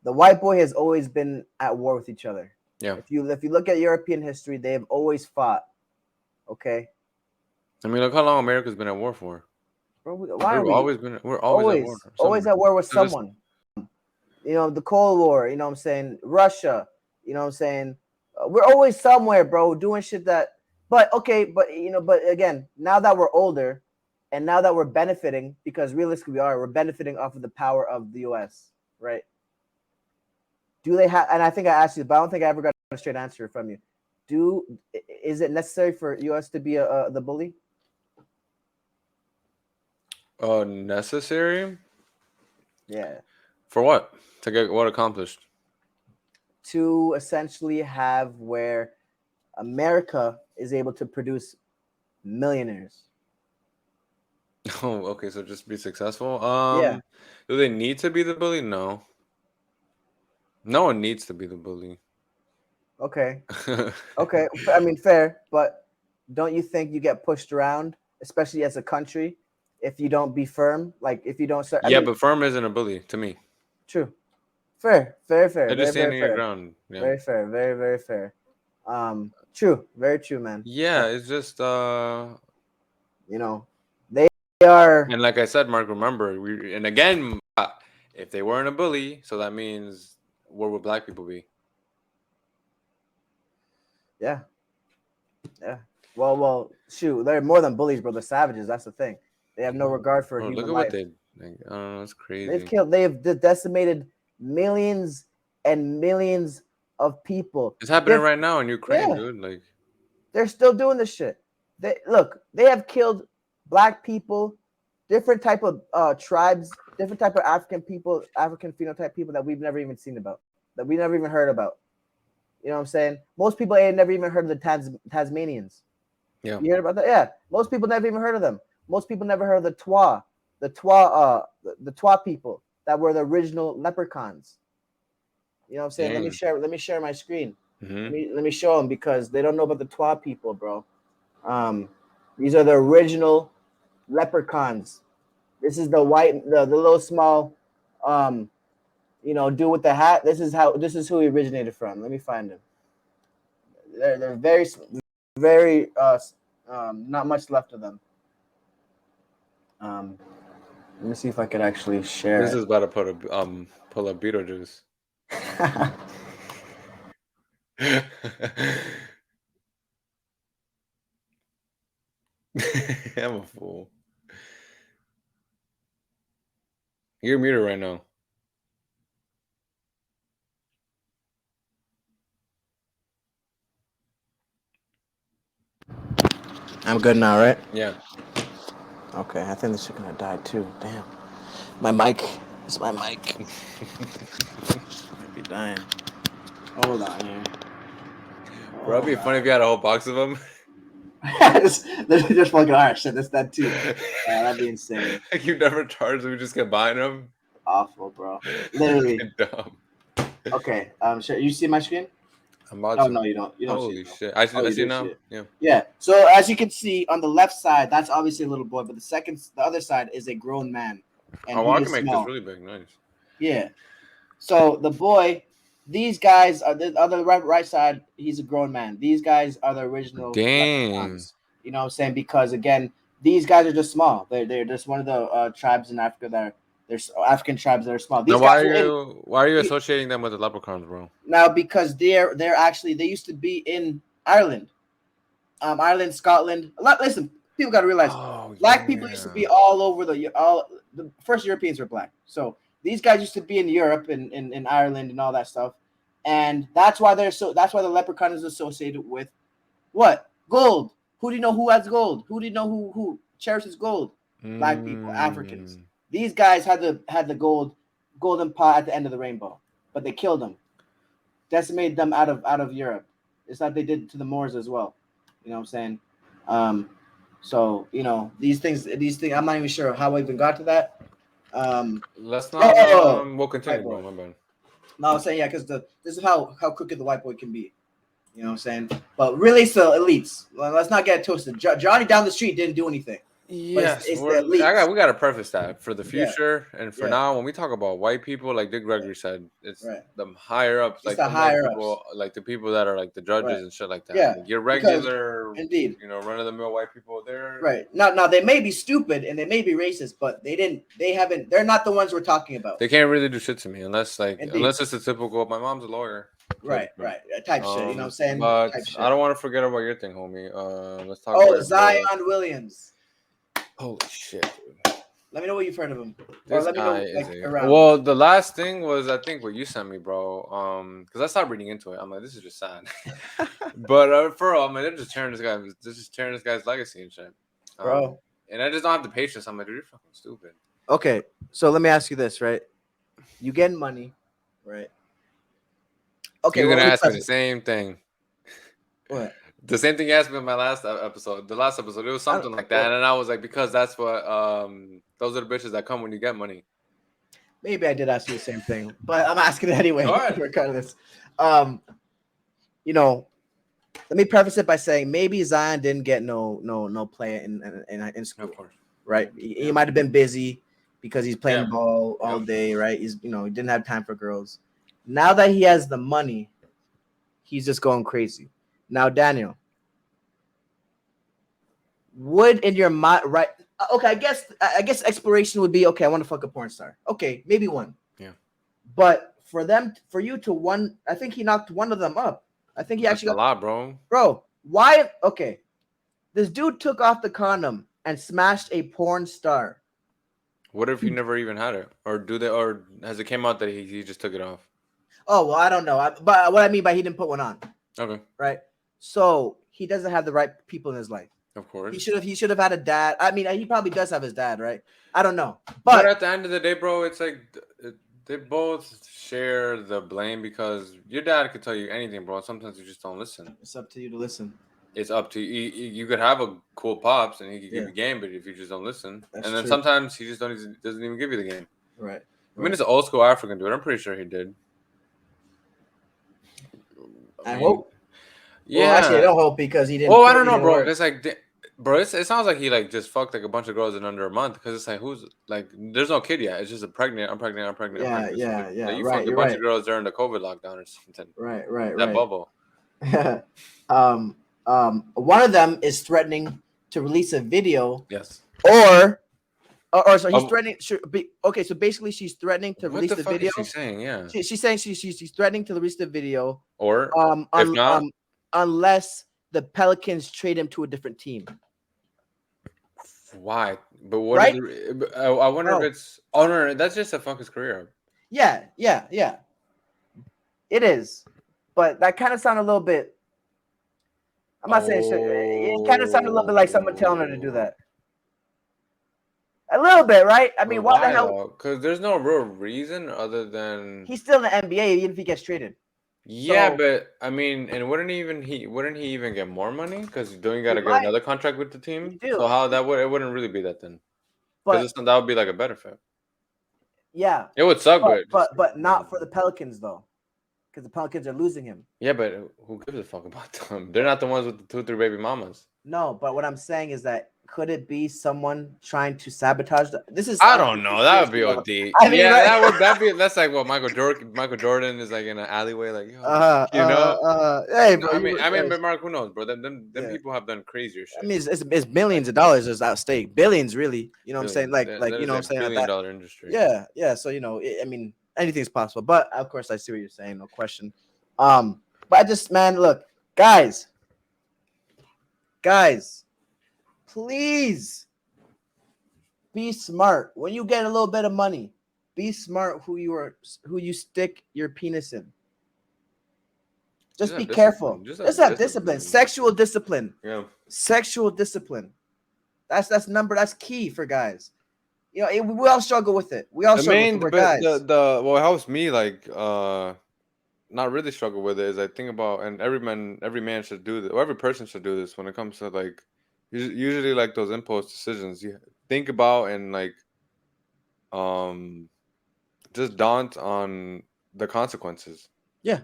The white boy has always been at war with each other. Yeah, If you look at European history, they have always fought. Okay, I mean, look how long America's been at war for. bro, why are we We're always at war always somewhere. at war with So just someone? You know, the Cold War. You know what I'm saying? Russia. You know what I'm saying? We're always somewhere, bro, doing shit that. But okay, but again, now that we're older, and now that we're benefiting, because realistically we're benefiting off of the power of the U.S. Right? Do they have? And I think I asked you, but I don't think I ever got a straight answer from you. Is it necessary for U.S. to be the bully? necessary Yeah, for what? To get what accomplished? to essentially have where America is able to produce millionaires. Oh, okay. So just be successful. Yeah. Do they need to be the bully? No. No one needs to be the bully. Okay. Okay. I mean, fair, but don't you think you get pushed around, especially as a country, if you don't be firm? Like if you don't start. I Yeah, mean, but firm isn't a bully to me. true. Fair. Fair. Fair. They're just Very. Very standing your fair. ground. Yeah. Very fair. Very. Very fair. True. Very true, man. Yeah, it's just You know, they are. and like I said, Mark, remember and again, if they weren't a bully, so that means where would black people be? Yeah. Yeah. Shoot, they're more than bullies, bro. They're savages. That's the thing. They have no regard for Bro, look human at what life. they like, I don't know, it's crazy. They've decimated millions and millions of people. It's happening right now in Ukraine, Yeah, dude. Like they're still doing this shit. They have killed black people, different type of tribes, different type of African people, African phenotype people that we've never even seen about, that we never even heard about. You know what I'm saying? Most people ain't never even heard of the Tasmanians. yeah. You heard about that? Yeah. Most people never even heard of them. Most people never heard of the Twa people that were the original leprechauns. You know what I'm saying? Dang. Let me share my screen. Mm-hmm. Let me show them because they don't know about the Twa people, bro. Um, these are the original leprechauns. This is the the little small, dude with the hat. This is who he originated from. Let me find him. They're very not much left of them. Um, Let me see if I could actually share This it. is about to pull up Beetlejuice. I'm a fool. You're muted right now. I'm good now, right? Yeah. Okay, I think this shit gonna die too. Damn. My mic. It's my mic. Might be dying. Hold on here. Bro, it'd be funny if you had a whole box of them. just fucking alright, shit, that's that too. That'd be insane. Like you never charge them, you just get buying them. Awful, bro. Literally. Dumb. Okay. Sure. You see my screen? I'm about Oh to. no, you don't. You don't see Holy it though. shit! I see. Oh, I you see do see now. it. Yeah. Yeah. So as you can see on the left side, that's obviously a little boy, but the other side is a grown man, and Oh, I he can is make this small. really big. Nice. Yeah. So the boy, these guys are the other right side. He's a grown man. These guys are the original Dang. leprechauns. You know what I'm saying? Because again, these guys are just small. They're just one of the tribes in Africa that there's African tribes that are small. Now, These guys were in why are you associating them with the leprechauns, bro? now because they're actually they used to be in Ireland, Ireland, Scotland. Listen, people got to realize Oh black people used to yeah. be all over the first Europeans were black. So these guys used to be in Europe and in Ireland and all that stuff. And that's why that's why the leprechaun is associated with what? Gold. Who do you know who has gold? Who do you know who cherishes gold? Black people, Africans. Mm. These guys had the golden pot at the end of the rainbow, but they killed them, decimated them out of Europe. It's like they did to the Moors as well. You know what I'm saying? So these things. I'm not even sure how I even got to that. Let's Oh, not. We'll white continue, bro. boy. My bad. No, I'm saying because this is how crooked the white boy can be. You know what I'm saying? But really, still elites. Well, let's not get it twisted. Johnny down the street didn't do anything, but Yes, it's the elites. we gotta preface that for the Yeah, future and for yeah, now. When we talk about white people, like Dick yeah. Gregory said, it's Right. the higher ups, It's like the the main higher people, ups. like the people that are like the Right. judges and shit like that. Yeah, Like your because regular, indeed. run of the mill white people, they're Right. Now they may be stupid and they may be racist, but they haven't they're not the ones we're talking about. they can't really do shit to me Indeed. unless it's a typical. My mom's a lawyer. Right, right. Type shit. You know what I'm saying? But Type I shit. don't want to forget about your thing, homie. Let's talk about Oh, your boy. Zion Williams. Holy shit, dude. Let me know what you've heard of him. Or This let me guy know is like a around. well. The last thing was I think what you sent me, bro. Because I started reading into it. I'm like, this is just sad. But for real, I mean, they're just tearing this guy. This is tearing this guy's legacy and shit. Bro. And I just don't have the patience. I'm like, dude, you're fucking stupid. Okay. So let me ask you this, right? You getting money, right? Okay, You're well gonna let me ask me the preface. same thing. What? The same thing you asked me in my last episode. The last episode, it was I don't, something like that, well, and then I was like, because that's what those are the bitches that come when you get money. maybe I did ask you the same thing, but I'm asking it anyway, Go ahead. regardless. Um, you know, let me preface it by saying maybe Zion didn't get no play in school, Of course. right? He might have been busy because he's playing Yeah. ball all Yep. day, right? He didn't have time for girls. Now that he has the money, he's just going crazy. Now, Daniel, would in your mind, right? Okay, I guess exploration would be okay. I want to fuck a porn star. Okay, maybe one. Yeah. But for you to one, I think he knocked one of them up. I think he That's actually a got, lot, bro. bro. Why? Okay, this dude took off the condom and smashed a porn star. What if he never even had it, or has it came out that he just took it off? Oh well, I don't know. But what I mean by he didn't put one on, Okay, right? So he doesn't have the right people in his life. of course. He should have had a dad. I mean, he probably does have his dad, right? I don't know, But but at the end of the day, bro, it's like they both share the blame because your dad could tell you anything, bro. Sometimes you just don't listen. it's up to you to listen. It's up to you. You could have a cool pops and he could give Yeah. you game, but if you just don't listen, That's and then true. sometimes he just doesn't even give you the game. Right. I mean, it's an old school African dude. I'm pretty sure he did. I mean, hope. Yeah. Well, actually, I don't hope because he didn't. Well, I don't he know, didn't bro. work. It's like, bro, it sounds like he like just fucked like a bunch of girls in under a month because it's like who's like there's no kid yet. It's just a pregnant. I'm pregnant. I'm pregnant. I'm Yeah, pregnant. yeah, So, yeah. you Right, fucked a you're bunch right. of girls during the COVID lockdown or something. Right. That bubble. One of them is threatening to release a video, Yes. or so he's Of- threatening. Okay, so basically she's threatening to What release the the fuck video. is she saying? Yeah. She's saying she's threatening to release the video. Or if not, Unless the Pelicans trade him to a different team. why? But what Right? is the? I wonder No. if it's. Oh no, that's just to fuck his career up. Yeah. It is, but that kind of sounded a little bit. I'm not saying shit. It kind of sounded a little bit like someone telling her to do that. A little bit, right? I mean, But why the why hell? though? Because there's no real reason other than. He's still in the NBA, even if he gets traded. Yeah, So- but I mean, and wouldn't he even get more money? Because don't you got to He get might. another contract with the team? You do. So how it wouldn't really be that then? But Because that would be like a benefit. yeah, It would suck, but not for the Pelicans though, because the Pelicans are losing him. Yeah, but who gives a fuck about them? They're not the ones with the 2-3 baby mamas. No, but what I'm saying is that could it be someone trying to sabatage this is I don't know. That would be OD. I mean, yeah, right? that's like what Michael Jordan is like in an alleyway, like yo, Hey, No, bro. I mean, but Mark, who knows, bro? Them Yeah. people have done crazier shit. I mean, it's millions of dollars is at stake. Billions, really. You know what I'm saying? Like That you is know what a I'm saying? Like $1 that. billion industry. Yeah. So I mean, anything's possible. But of course, I see what you're saying. No question. But I just, man, look, guys, please be smart when you get a little bit of money. Be smart who you stick your penis in. Just be careful. Just have discipline. Sexual discipline. Yeah. Sexual discipline. That's key for guys. We all struggle with it. We all struggle with it. We're guys. What helps me like not really struggle with it is I think about and every man should do this or every person should do this when it comes to like Usually, like those impulse decisions, you think about and like um just daunt on the consequences. Yeah.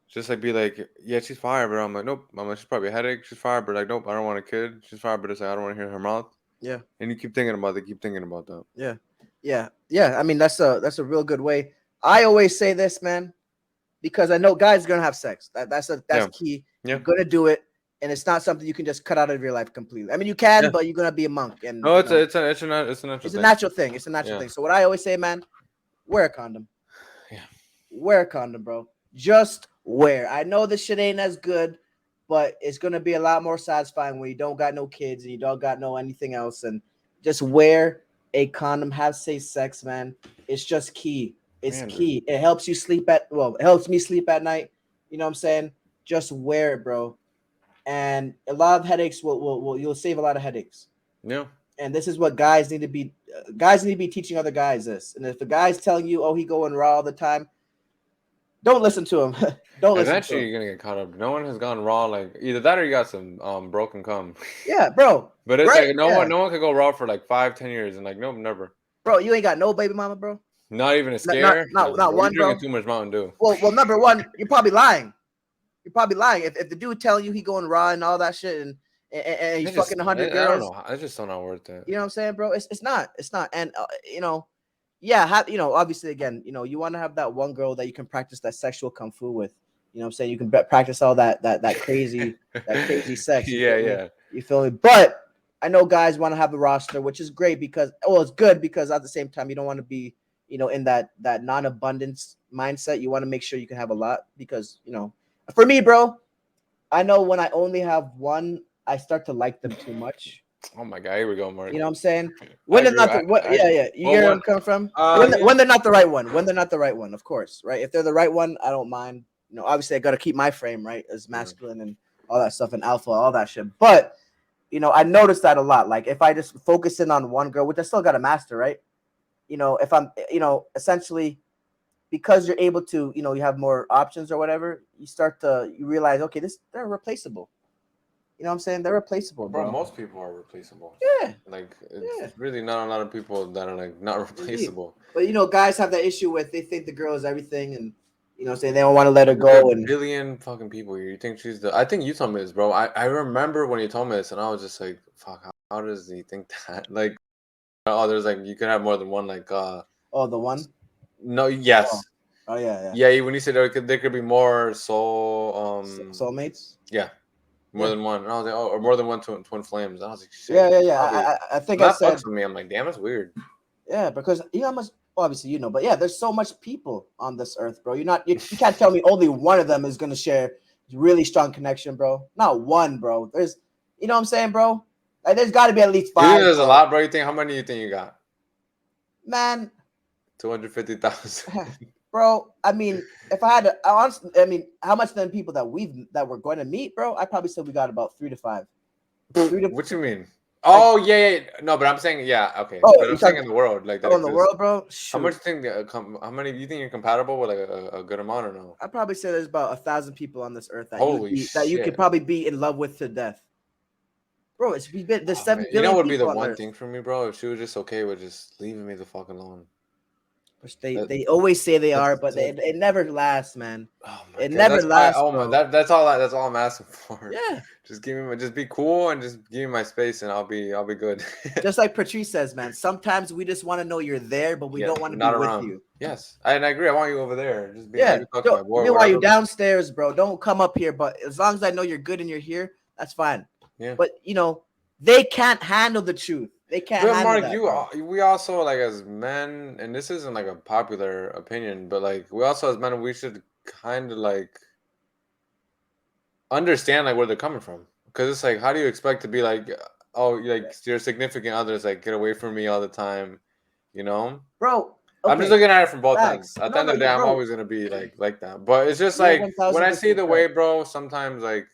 Just like be like, yeah, she's fired, but I'm like, nope. I'm like, she's probably a headache. She's fired, but like, nope, I don't want a kid. She's fired, but it's like I don't want to hear her mouth. Yeah. And you keep thinking about it, keep thinking about that. Yeah. Yeah. I mean, that's a real good way. I always say this, man, because I know guys are gonna have sex. That's Yeah, key. yeah, You're gonna do it, and it's not something you can just cut out of your life completely. I mean, you can, yeah. but you're gonna be a monk, and No, it's a natural it's a thing. natural thing. It's a natural Yeah, thing. So what I always say, man, wear a condom. yeah, Wear a condom, bro. Just wear. I know this shit ain't as good, but it's gonna be a lot more satisfying when you don't got no kids and you don't got no anything else. And just wear a condom. Have safe sex, man. It's just key. It's man. key. It helps you sleep it helps me sleep at night. You know what I'm saying? Just wear it, bro. And a lot of headaches will you'll save a lot of headaches. Yeah, And this is what guys need to be teaching other guys this. And if a guy's telling you, oh, he going raw all the time, don't listen to him. Don't listen to eventually him. you're gonna get caught up. No one has gone raw like either that or you got some broken cum. Yeah, bro. But it's Right? like Yeah, no one could go raw for like 5, 10 years and like nope, never. bro. You ain't got no baby mama, bro. Not even a Not not scare. not, Nothing, not bro. You're one, drinking bro. too much Mountain Dew. Well, number one, you're probably lying. You're probably lying. If the dude telling you he going raw and all that shit and he's fucking 100 I don't girls, know. It's just so not worth it. you know what I'm saying, bro? It's not. And yeah, obviously again, you want to have that one girl that you can practice that sexual kung fu with. You know what I'm saying? You can practice all that crazy sex. You Yeah, feel me? yeah. You feel me? But I know guys want to have a roster, which is great because it's good because at the same time you don't want to be in that non-abundance mindset. You want to make sure you can have a lot because for me, bro, I know when I only have one, I start to like them too much. Oh my god, here we go, Mark. You know what I'm saying? I When they're agree. not the what? I Yeah, yeah. You well get where one I'm coming from. yeah. When they're not the right one. When they're not the right one, of course, right? If they're the right one, I don't mind. Obviously, I got to keep my frame right as masculine and all that stuff and alpha, all that shit. But I noticed that a lot. Like if I just focus in on one girl, which I still got to master, right? If I'm, essentially because you're able to, you have more options or whatever, you realize, okay, they're replaceable. You know what I'm saying? They're replaceable, Bro, bro. most people are replaceable. Yeah, Like yeah. it's really not a lot of people that are like not Indeed. replaceable. But guys have that issue with they think the girl is everything, and saying they don't want to let her There's a go. And billion fucking people here. You think she's the? I think you told me this, bro. I remember when you told me this, and I was just like, "Fuck, how does he think that?" Like, oh, there's like you can have more than one. Like, oh, the one. no, Oh, yes, oh yeah, yeah. When you said there could be more soulmates. yeah, more Yeah, than one. And I was like, oh, or more than one twin flames. And I was like, shit. yeah. Probably. I think And I that said fucks with me. I'm like, damn, that's weird. yeah because how much. Obviously, but yeah, there's so much people on this earth, bro. You can't tell me only one of them is gonna share really strong connection, bro. Not one, bro. There's, what I'm saying, bro. Like, there's got to be at least You think five, there's a bro. lot, bro? You think how many you think you got? Man, 250,000. bro. I mean, if I had to, honestly, I mean, how much then people that we're going to meet, bro? I probably said we got about 3 to 5. 3 to What you mean? like, Oh yeah. No, but I'm saying yeah, okay. oh, But you I'm saying talking in the world like that oh in the exists. world, bro? How much Shoot, do you think? How many do you think you're compatible with like a good amount or no? I probably say there's about 1,000 people on this earth Holy that you could shit! probably be in love with to death, bro. There's Oh, man. 7 You know billion what would be the people on one Earth. thing for me, bro? If she was just okay with just leaving me the fuck alone. Which they That, they always say they are, but that it never lasts, man. oh my It god, never that's why. lasts, Oh my, bro. that's all I'm asking for. Yeah, Just just be cool and just give me my space, and I'll be good. just like Patrice says, man. Sometimes we just want to know you're there, but we Yeah, don't want to be not with around. you. Yes, and I agree. I want you over there. Just be like, Yeah, you talk to my don't, boy, meanwhile you're whatever. downstairs, bro. Don't come up here. But as long as I know you're good and you're here, that's fine. Yeah. But they can't handle the truth. They can't But handle Mark, that, bro. we also like as men, and this isn't like a popular opinion, but like we also as men, we should kind of like understand like where they're coming from, because it's like, how do you expect to be like, oh, like your significant others like get away from me all the time, you know? Bro, I'm just okay, looking at it from both ends. facts. At the No, end no, of the day, you, I'm bro. always gonna be like that. But it's just You're like when I see 1,000% the way, correct. bro, sometimes like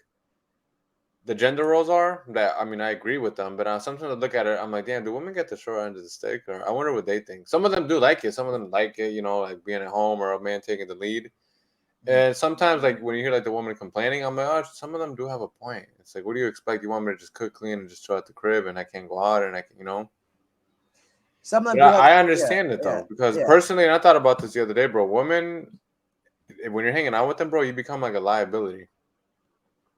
the gender roles are that I mean I agree with them, but sometimes I look at it, I'm like, damn, do women get the short end of the stick? Or I wonder what they think. Some of them do like it. Some of them like it, like being at home or a man taking the lead. And sometimes, like when you hear like the woman complaining, I'm like, oh, some of them do have a point. It's like, what do you expect? You want me to just cook, clean, and just chill at the crib, and I can't go out, and I can, Some of them But do have, I understand it yeah, though, because yeah. personally, and I thought about this the other day, bro. Women, when you're hanging out with them, bro, you become like a liability.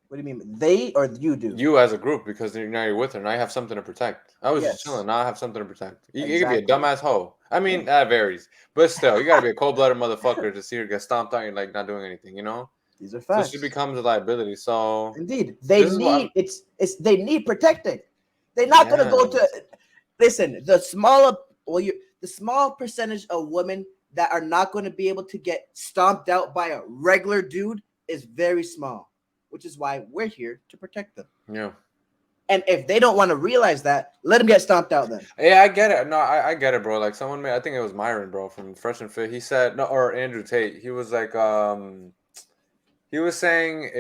What do you mean? They or you do? You as a group, because now you're with her. Now you have something to protect. I was just Yes. chilling. Now I have something to protect. You could be a Exactly. dumbass hoe. I mean, that varies, but still, you gotta be a cold-blooded motherfucker to see her get stomped out and like not doing anything, These are So facts. she becomes a liability. So Indeed, they this is what need it's they need protecting. They're not gonna go to listen. The small percentage of women that are not going to be able to get stomped out by a regular dude is very small, which is why we're here to protect them. Yeah. And if they don't want to realize that, let them get stomped out then. Yeah, I get it. No, I get it, bro. Like someone made, I think it was Myron, bro, from Fresh and Fit. He said, no, or Andrew Tate. He was like, he was saying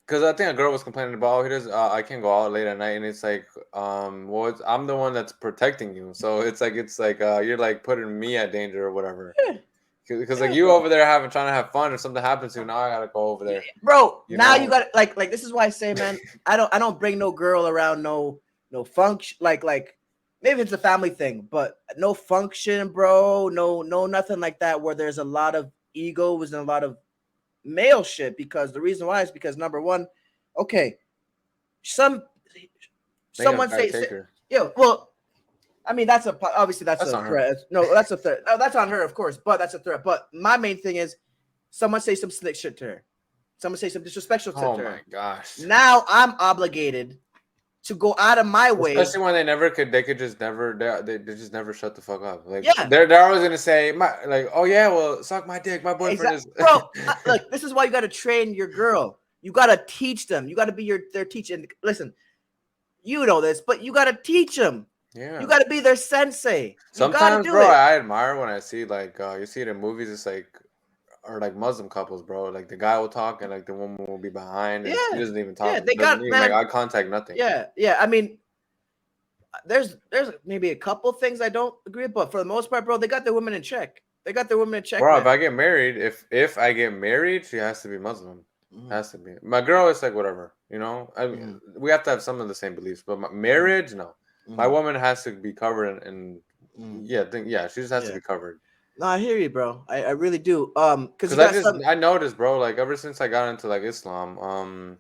because I think a girl was complaining about, oh, he does, I can't go out late at night, and it's like, well, I'm the one that's protecting you, so it's like, you're like putting me at danger or whatever. Yeah. Because like you over there trying to have fun, or something happens to you, now I gotta go over there, bro. Now you got like this is why I say, man, I don't bring no girl around no function like maybe it's a family thing, but no function, bro. No nothing like that where there's a lot of egos and a lot of male shit. Because the reason why is because number one, okay, someone say well. I mean, obviously that's a threat. No, that's a threat. No, that's on her, of course, but that's a threat. But my main thing is someone say some slick shit to her. Someone say some disrespectful shit to her. Oh, my gosh. Now I'm obligated to go out of my way. Especially when they just never shut the fuck up. Like, yeah. They're always going to say, oh, yeah, well, suck my dick. My boyfriend is... Bro, look, this is why you got to train your girl. You got to teach them. You got to be their teacher. And listen, you know this, but you got to teach them. Yeah, you got to be their sensei. Sometimes, bro, I admire when I see like you see it in movies. It's like, or like Muslim couples, bro. Like the guy will talk and like the woman will be behind. And he doesn't even talk. Yeah, they got like eye contact, nothing. Yeah. I mean, there's maybe a couple things I don't agree with, but for the most part, bro, they got their women in check. Bro, man. If I get married, if I get married, she has to be Muslim. Has to be. My girl is like whatever, I mean, we have to have some of the same beliefs, but marriage, no. My woman has to be covered, and she just has to be covered. No, I hear you, bro. I really do. Because I noticed, bro, like ever since I got into like Islam,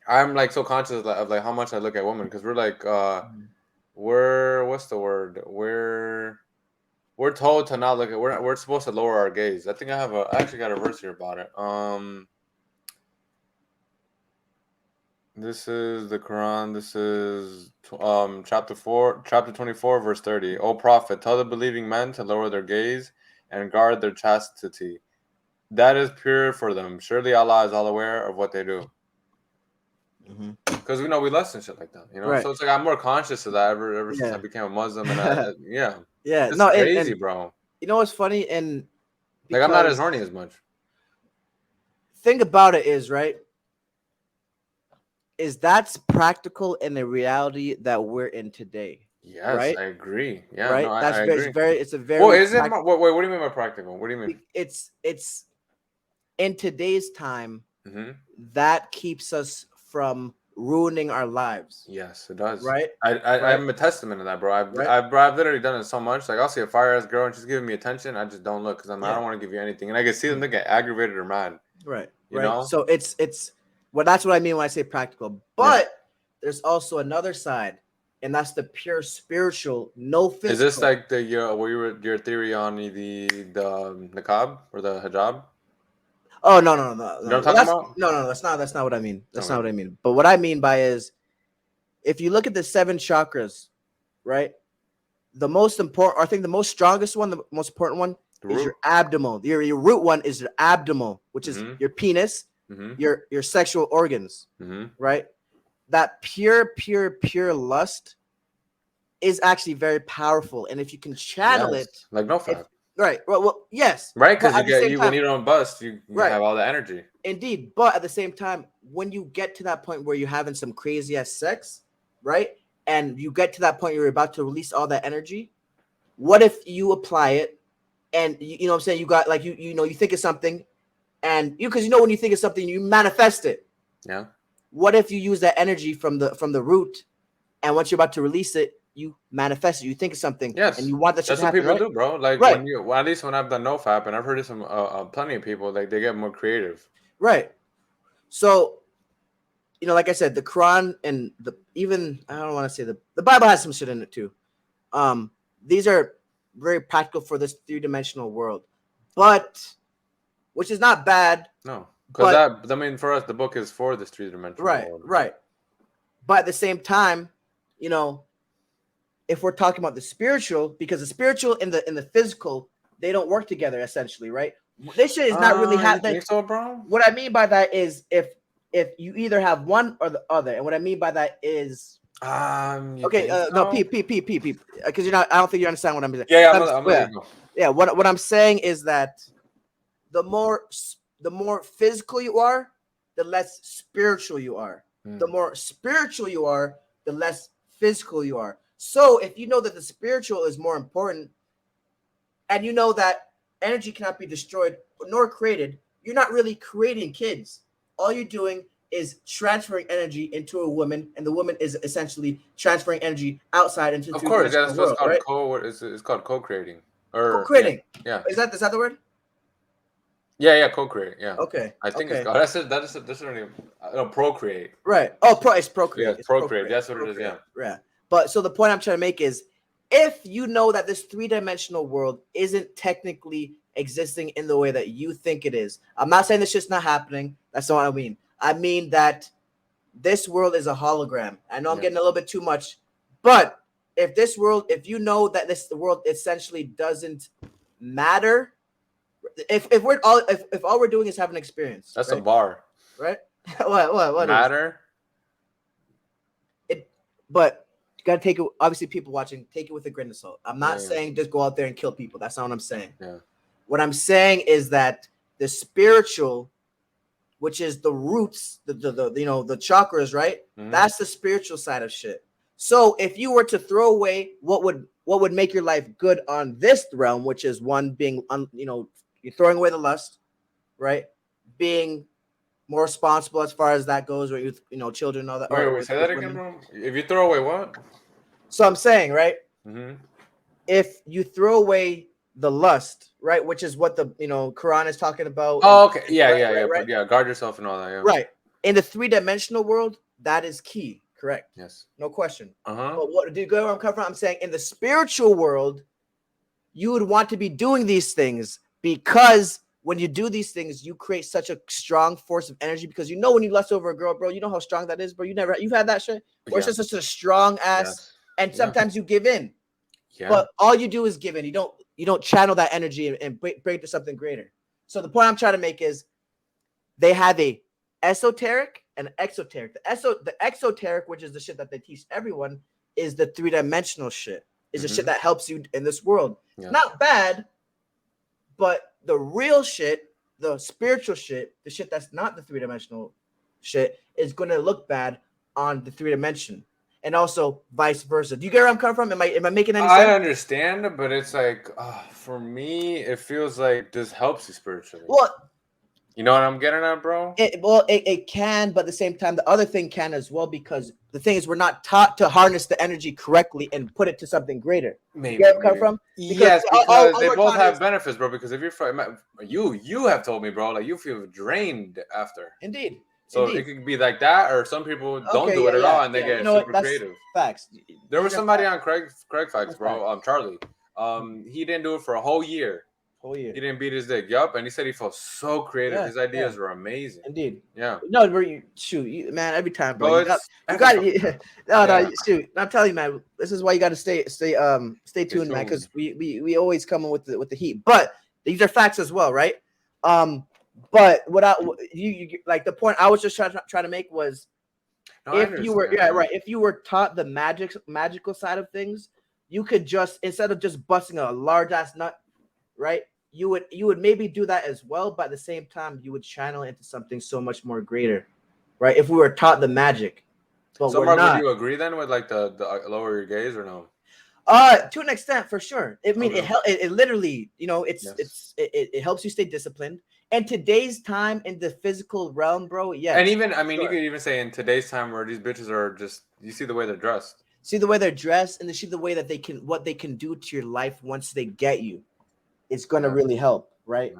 I'm like so conscious of like how much I look at women, because we're like what's the word? We're told to not look at, we're supposed to lower our gaze. I think I actually got a verse here about it. This is the Quran. This is chapter 24, verse 30. O Prophet, tell the believing men to lower their gaze and guard their chastity. That is pure for them. Surely Allah is all aware of what they do. Because we lust and shit like that, Right. So it's like I'm more conscious of that ever since I became a Muslim, and it's crazy, bro. You know what's funny? And like I'm not as horny as much. Thing about it is, right, is that's practical in the reality that we're in today. Yes, right? I agree. Yeah, right. No, that's I very, agree. It's a very. Well, is it? Wait, what do you mean by practical? What do you mean? It's in today's time that keeps us from ruining our lives. Yes, it does. Right. I'm a testament to that, bro. I've literally done it so much. Like I'll see a fire ass girl and she's giving me attention. I just don't look because I don't want to give you anything, and I can see them get aggravated or mad. Right. You know. So it's. Well, that's what I mean when I say practical. But there's also another side, and that's the pure spiritual, no physical. Is this like your theory on the niqab or the hijab? Oh no. You know what I'm talking about? No. That's not what I mean. That's not what I mean. But what I mean by is, if you look at the 7 chakras, right? The most important, I think the most strongest one, the most important one is your abdomen. Your root one is your abdomen, which is your penis. Your sexual organs, right? That pure lust is actually very powerful, and if you can channel it, like no fat, right? Well, yes, right, because when you don't bust, you have all the energy. Indeed, but at the same time, when you get to that point where you're having some crazy ass sex, right, and you get to that point where you're about to release all that energy, what if you apply it and you know what I'm saying, you got like you know, you think of something, and because you know when you think of something, you manifest it. Yeah. What if you use that energy from the root, and once you're about to release it, you manifest it. You think of something, and Yes. you want that shit That's to what happen, people right? do, bro. Like Right, well, at least when I've done NoFap, and I've heard it from plenty of people, like they get more creative. right. So you know, like I said, the Quran and even I don't want to say the Bible has some shit in it too. These are very practical for this 3-dimensional world, but which is not bad. No, because But I mean, for us, the book is for this 3-dimensional right, world. right. But at the same time, you know, if we're talking about the spiritual, because the spiritual and the physical, they don't work together essentially, right? This shit is not really You happening. think so, bro? What I mean by that is if you either have one or the other, and what I mean by that is You okay, think no, so? because you're not. I don't think you understand what I'm saying. Yeah, yeah, I'm, I'm gonna yeah, let you go. yeah. What I'm saying is that the more physical you are, the less spiritual you are. The more spiritual you are, the less physical you are. So if you know that the spiritual is more important, and you know that energy cannot be destroyed nor created, you're not really creating kids. All you're doing is transferring energy into a woman, and the woman is essentially transferring energy outside into the Of course, yeah, three-dimensional that's what's world, called right? it's called co-creating, or yeah, Co-creating. yeah, Is that the word? yeah, co-creating, yeah. Okay. I think it's Okay. called. That's the name. No, procreate. Right. Oh, it's Yeah, procreate. it's It's procreate. procreate. That's what it is. Procreate. Yeah. Yeah. But so the point I'm trying to make is if you know that this 3-dimensional world isn't technically existing in the way that you think it is, I'm not saying this shit's not happening. That's not what I mean. I mean that this world is a hologram. I know I'm getting a little bit too much, but if you know that the world essentially doesn't matter, if all we're doing is having an experience, That's a right? bar. Right? What is? Matter. But you gotta take it. Obviously, people watching, take it with a grain of salt. I'm not Yeah. saying just go out there and kill people. That's not what I'm saying. Yeah. What I'm saying is that the spiritual, which is the roots, the you know, the chakras, right? Mhm. That's the spiritual side of shit. So if you were to throw away what would make your life good on this realm, which is one being you know, you're throwing away the lust, right? Being more responsible as far as that goes, or you know, children and all that. Wait, Or say that again, bro. If you throw away what? So I'm saying, right? Mm-hmm. If you throw away the lust, right, which is what the Quran is talking about. Oh, okay. Yeah, right. But yeah, guard yourself and all that. Yeah. Right. In the 3-dimensional world, that is key. Correct. Yes. No question. Uh-huh. But what do you go where I'm coming from? I'm saying in the spiritual world, you would want to be doing these things because when you do these things, you create such a strong force of energy because you know when you lust over a girl, bro, you know how strong that is, bro. You've had that shit where it's just such a strong ass, and sometimes you give in. Yeah. But all you do is give in. You don't channel that energy and break to something greater. So the point I'm trying to make is they have a esoteric and exoteric. The exoteric, which is the shit that they teach everyone, is the 3-dimensional shit. Is the shit that helps you in this world. Yeah. Not bad, but the real shit, the spiritual shit, the shit that's not the 3-dimensional shit, is going to look bad on the 3-dimension. And also vice versa. Do you get where I'm coming from? Am I making any sense? I understand, but it's like for me, it feels like this helps you spiritually. Well, you know what I'm getting at, bro? It can, but at the same time, the other thing can as well, because the thing is we're not taught to harness the energy correctly and put it to something greater. Maybe. You get where I'm coming from? Yes, because they we're both taught have is- benefits, bro. Because if you have told me, bro, like you feel drained after. Indeed. So Indeed. it could be like that, or some people don't Okay, do it yeah, at all, and they yeah. get You know what? super That's creative. facts. There was These are somebody facts. on Craig Facts, bro. Charlie. He didn't do it for a whole year. Whole year. He didn't beat his dick. Yup, and he said he felt so creative. Yeah, His ideas were amazing. Indeed. Yeah. No, bro, man, every time, bro. You got it. No, shoot. I'm telling you, man. This is why you got to stay tuned, man, because we always come in with the heat. But these are facts as well, right? But you like the point I was just trying to make was if you were taught the magical side of things, you could just, instead of just busting a large ass nut, right? You would maybe do that as well, but at the same time, you would channel into something so much more greater, right? If we were taught the magic, but so, we're Mark, not. would you agree then with like the lower your gaze or no? To an extent, for sure. I mean, Okay. it literally, you know, Yes. it helps you stay disciplined. And today's time in the physical realm, bro, yes. And even, I mean, you sure. could even say in today's time where these bitches are just, you see the way they're dressed. See the way they're dressed and they see the way that what they can do to your life once they get you. It's gonna Yeah. really help, right?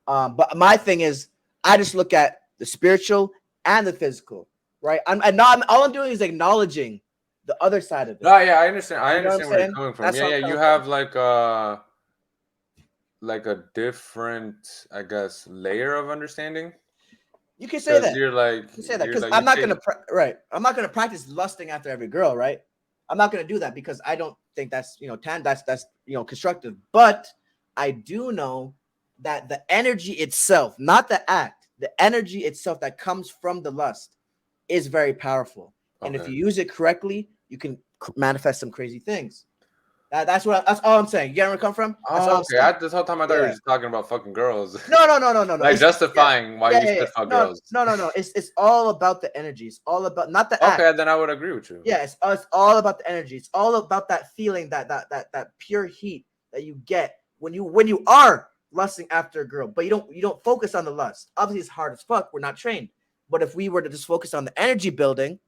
Yeah. But my thing is, I just look at the spiritual and the physical, right? All I'm doing is acknowledging the other side of it. No, yeah, I understand. I You know what I'm understand where you're saying? coming from. That's Yeah, what yeah. I'm You coming from. have like a different, I guess, layer of understanding. You can say Because that. You can say that you're because like, I'm you not take, gonna right. I'm not gonna practice lusting after every girl, right? I'm not gonna do that because I don't think that's that's constructive. But I do know that the energy itself, not the act, the energy itself that comes from the lust is very powerful. And if okay. you use it correctly, you can manifest some crazy things. That's all I'm saying. You get where I come from? That's all Oh, I'm okay. saying. This whole time I thought you were Yeah. just talking about fucking girls. No. Like It's yeah, justifying why you yeah. should fuck No, girls. no. It's all about the energy. It's all about not the act. Okay, then I would agree with you. Yeah, it's all about the energy. It's all about that feeling, that pure heat that you get when you are lusting after a girl, but you don't focus on the lust. Obviously, it's hard as fuck. We're not trained. But if we were to just focus on the energy building,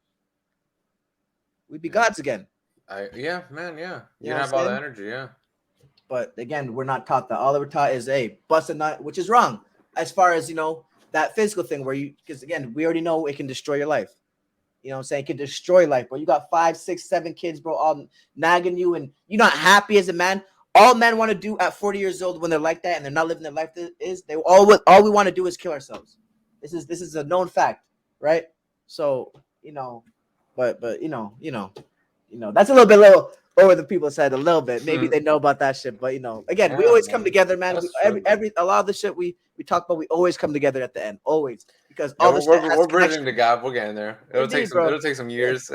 we'd be Yeah. gods again. Yeah, man, yeah. You You'd know what I'm have all the saying? energy, yeah. But again, we're not taught that. All that we're taught is a bust a nut, which is wrong as far as that physical thing where because again, we already know it can destroy your life. You know what I'm saying? It can destroy life, bro. You got 5, 6, 7 kids, bro, all nagging you, and you're not happy as a man. All men want to do at 40 years old when they're like that and they're not living their life is all we want to do is kill ourselves. This is a known fact, right? So, but that's a little over the people's head a little bit. Maybe they know about that shit, but again, we Yeah, always come man. together, man. That's true, man. A lot of the shit we talk about, we always come together at the end, always, because Yeah, all the shit has we're connection. bridging the gap. We're getting there. Indeed, bro. It'll take some Yeah, years.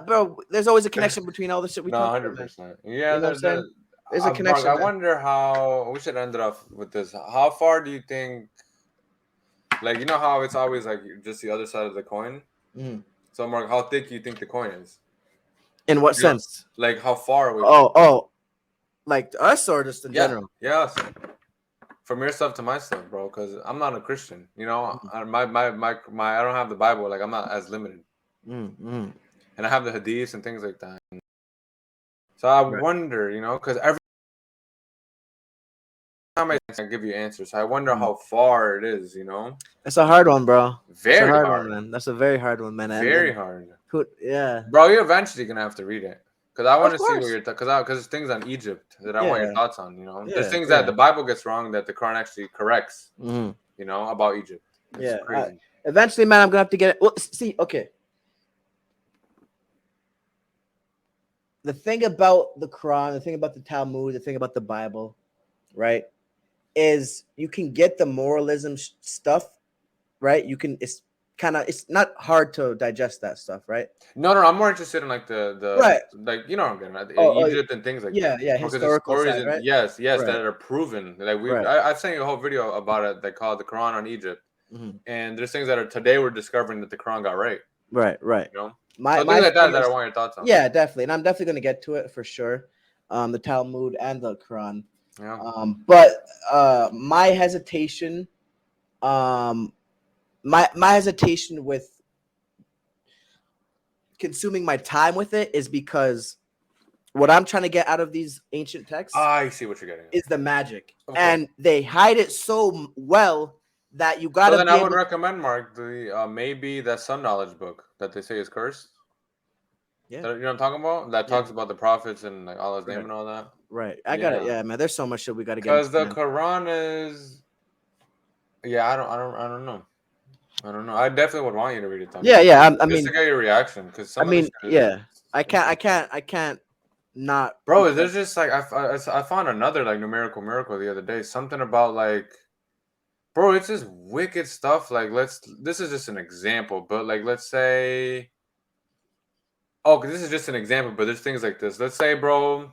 bro. There's always a connection between all the shit we No, talk about, man. 100%. Yeah, You know what I'm saying? There's a Mark, I connection, man. wonder how we should end it off with this. How far do you think, like, you know how it's always like just the other side of the coin? Mhm. So, Mark, how thick do you think the coin is? In what You know, sense? like how far away from? Oh, like us or just in Yeah, general? yeah. From your stuff to my stuff, bro. Because I'm not a Christian. You know, Mhm. I don't have the Bible. Like, I'm not as limited, Mm. and I have the Hadiths and things like that. So I Right. wonder, because every time I give you answers, so I wonder Mhm. how far it is. That's a hard one, bro. That's a Very hard one, hard, man. That's a very hard one, man. very hard, Yeah. bro. You're eventually gonna have to read it because I want Of to see what course. you're because there's things on Egypt that I want your Yeah. thoughts on. There's things that Yeah. the Bible gets wrong that the Quran actually corrects. Hmm. About Egypt. It's Yeah. crazy. Eventually, man, I'm gonna have to get it. Well, see, okay. The thing about the Quran, the thing about the Talmud, the thing about the Bible, right, is you can get the moralism stuff, right? It's not hard to digest that stuff, right? No, I'm more interested in like the Right. like what I'm getting at Oh, Egypt and things like that. yeah, Because the historical stories side, and right? yes, Right. that are proven. Like Right. I've seen a whole video about it. They call it the Quran on Egypt, Mhm. and there's things that are today we're discovering that the Quran got right. Right. So My things like that thing that I is, want your thoughts on. yeah, definitely, and I'm definitely gonna get to it for sure. The Talmud and the Quran. Yeah. But my hesitation, my hesitation with consuming my time with it is because what I'm trying to get out of these ancient texts I see what you're getting at. is the magic, Of course. and they hide it so well that you So gotta then be I would able. recommend Mark the maybe that Sun Knowledge book that they say is cursed. Yeah. You know what I'm talking about? That Yeah. talks about the prophets and like Allah's name Right. and all that. Right. I got it. Yeah. Yeah, man. There's so much shit we gotta get into, Because the man. Quran is. Yeah, I don't know. I don't know. I definitely would want you to read it, though. Yeah. I Just mean, to get your reaction, because I some of this mean, shit is yeah. I can't not. bro. There's just like I found another like numerical miracle the other day. Something about like, bro, it's just wicked stuff. Like this is just an example, but like let's say, oh, 'cause this is just an example, but there's things like this. Let's say, bro,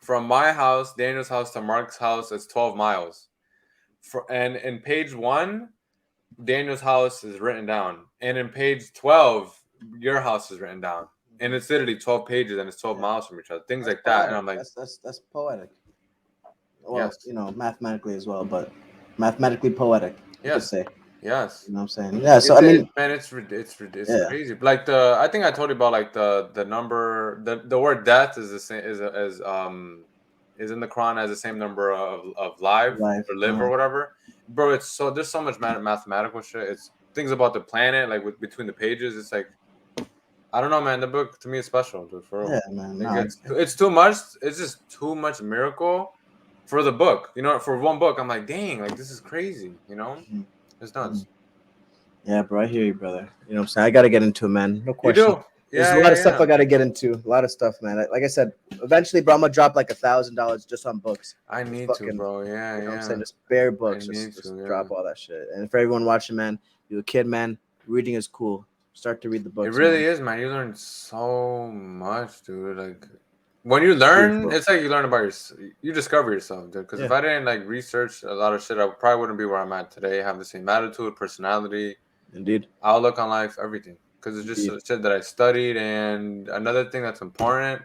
from my house, Daniel's house to Mark's house, it's 12 miles. And in page 1. Daniel's house is written down, and in page 12, your house is written down. and it's literally 12 pages and it's 12 miles from each other. Things like that, and I'm like, that's poetic. Well, yes, mathematically as well, but mathematically poetic, you could yes, say. yes. You know what I'm saying? Yeah. So I mean, Man, it's yeah, crazy. Like I think I told you about like the number, the word death is the same is in the Quran as the same number of live life. or live or whatever, bro. It's so there's so much mathematical shit. It's things about the planet, like between the pages. It's like I don't know, man. The book to me is special, dude. For real. Yeah, man. Like No, it's too much. It's just too much miracle for the book. You know, for one book, I'm like, dang, like this is crazy. You know, it's nuts. yeah, bro. I hear you, brother. You know what I'm saying? I got to get into it, man. No You question. do, There's yeah, a lot yeah, of stuff yeah. I got to get into. A lot of stuff, man. Like I said, eventually, bro, I'm gonna drop like $1,000 just on books. I Just need to, fucking, bro. Yeah, you know what I'm yeah. saying? Just bare I books. need Just to, yeah. drop all that shit. And for everyone watching, man, you're a kid, man. Reading is cool. Start to read the It books, really man. is, man. You learn so much, dude. Like when you It's learn, beautiful. it's like you learn about yourself. You discover yourself, dude. Because if Yeah, I didn't like research a lot of shit, I probably wouldn't be where I'm at today. Have the same attitude, personality, indeed. outlook on life, everything. Because it's just Indeed. shit that I studied. And another thing that's important,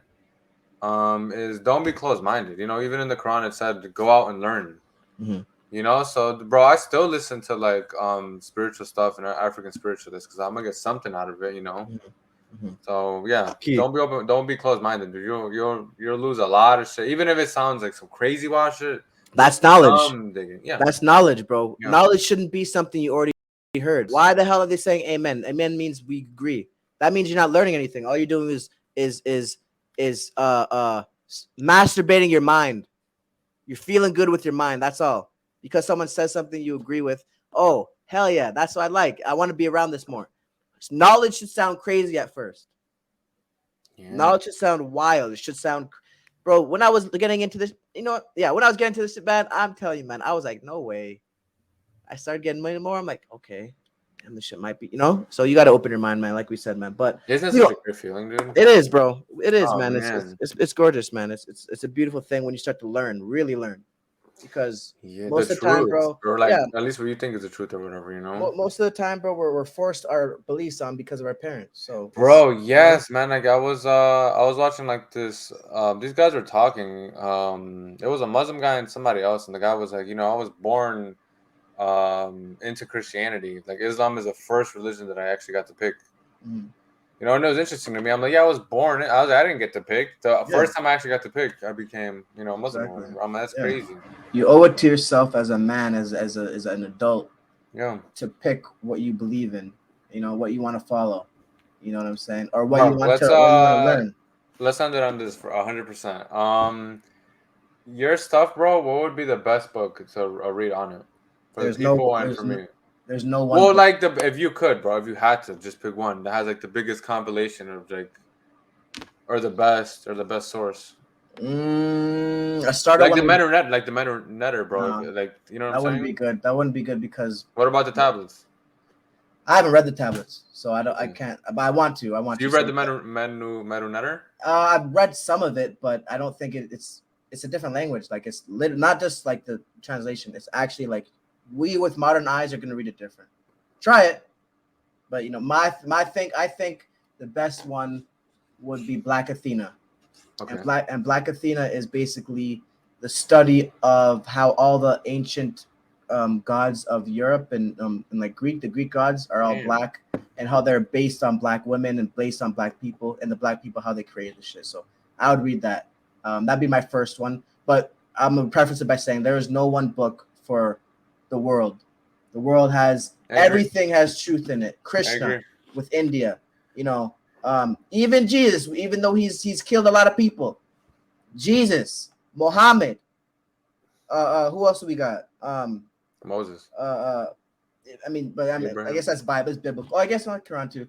is don't be closed minded. You know, even in the Quran it said to go out and learn. Mhm. You know, so bro, I still listen to like spiritual stuff and African spiritualists because I'm gonna get something out of it. You know. Mhm. Mhm. So yeah, Key. don't be open. Don't be closed minded, dude. You'll lose a lot of shit, even if it sounds like some crazy wild shit. There's That's knowledge. some digging. Yeah, That's knowledge, bro. yeah. Knowledge shouldn't be something you already heard. Why the hell are they saying amen? Amen means we agree. That means you're not learning anything. All you're doing is masturbating your mind. You're feeling good with your mind. That's all. Because someone says something you agree with. Oh, hell yeah, that's what I like. I want to be around this more. Knowledge should sound crazy at first. Yeah. Knowledge should sound wild. It should sound, bro. When I was getting into this, when I was getting to this, man, I'm telling you, man, I was like, no way. I started getting more. I'm like, okay, and this shit might be, So you got to open your mind, man. Like we said, man. But Isn't it such a great feeling, dude? it is, bro. It is, Oh man. man. It's gorgeous, man. It's a beautiful thing when you start to learn, really learn, because Yeah, the most of the time, truth, bro. or like Yeah, at least what you think is the truth or whatever, you know. most of the time, bro, we're forced our beliefs on because of our parents. So, Bro, yes, man. Like I was watching like this. These guys were talking. It was a Muslim guy and somebody else, and the guy was like, I was born into Christianity. Like Islam is the first religion that I actually got to pick. Mhm. And it was interesting to me. I'm like, yeah, I was born. I didn't get to pick. The Yeah. first time I actually got to pick, I became, Muslim. Exactly. I'm like, that's Yeah. crazy. You owe it to yourself as a man, as an adult, Yeah. to pick what you believe in. What you want to follow. You know what I'm saying, or what Bro, you want to learn. let's end it on this for 100%. Your stuff, bro. What would be the best book to read on it for the There's no, people and there's for no, me? there's no one. Well, book. like if you could, bro, if you had to just pick one that has like the biggest compilation of like, or the best source. I started Like one the with. Meta like the Meta Netter, bro. No, Like you know what that I'm wouldn't be saying? good. That wouldn't be good because What about the tablets? I haven't read the tablets, so I don't. I Okay. can't. But I want to. I So want you to. read So the Meta Netter? I've read some of it, but I don't think it's a different language. Like it's not just like the translation. It's actually like we with modern eyes are gonna read it different. Try it, but I think the best one would be Black Athena. Okay. And Black Athena is basically the study of how all the ancient gods of Europe and like the Greek gods are all Damn. black, and how they're based on black women and based on black people, and the black people how they created the shit. So I would read that. That'd be my first one. But I'm gonna preface it by saying there is no one book for the world. The world has everything has truth in it. Krishna with India, even Jesus, even though he's killed a lot of people. Jesus, Muhammad. Who else do we got? Moses. I guess that's Bible, it's biblical. Oh, I guess not Quran too.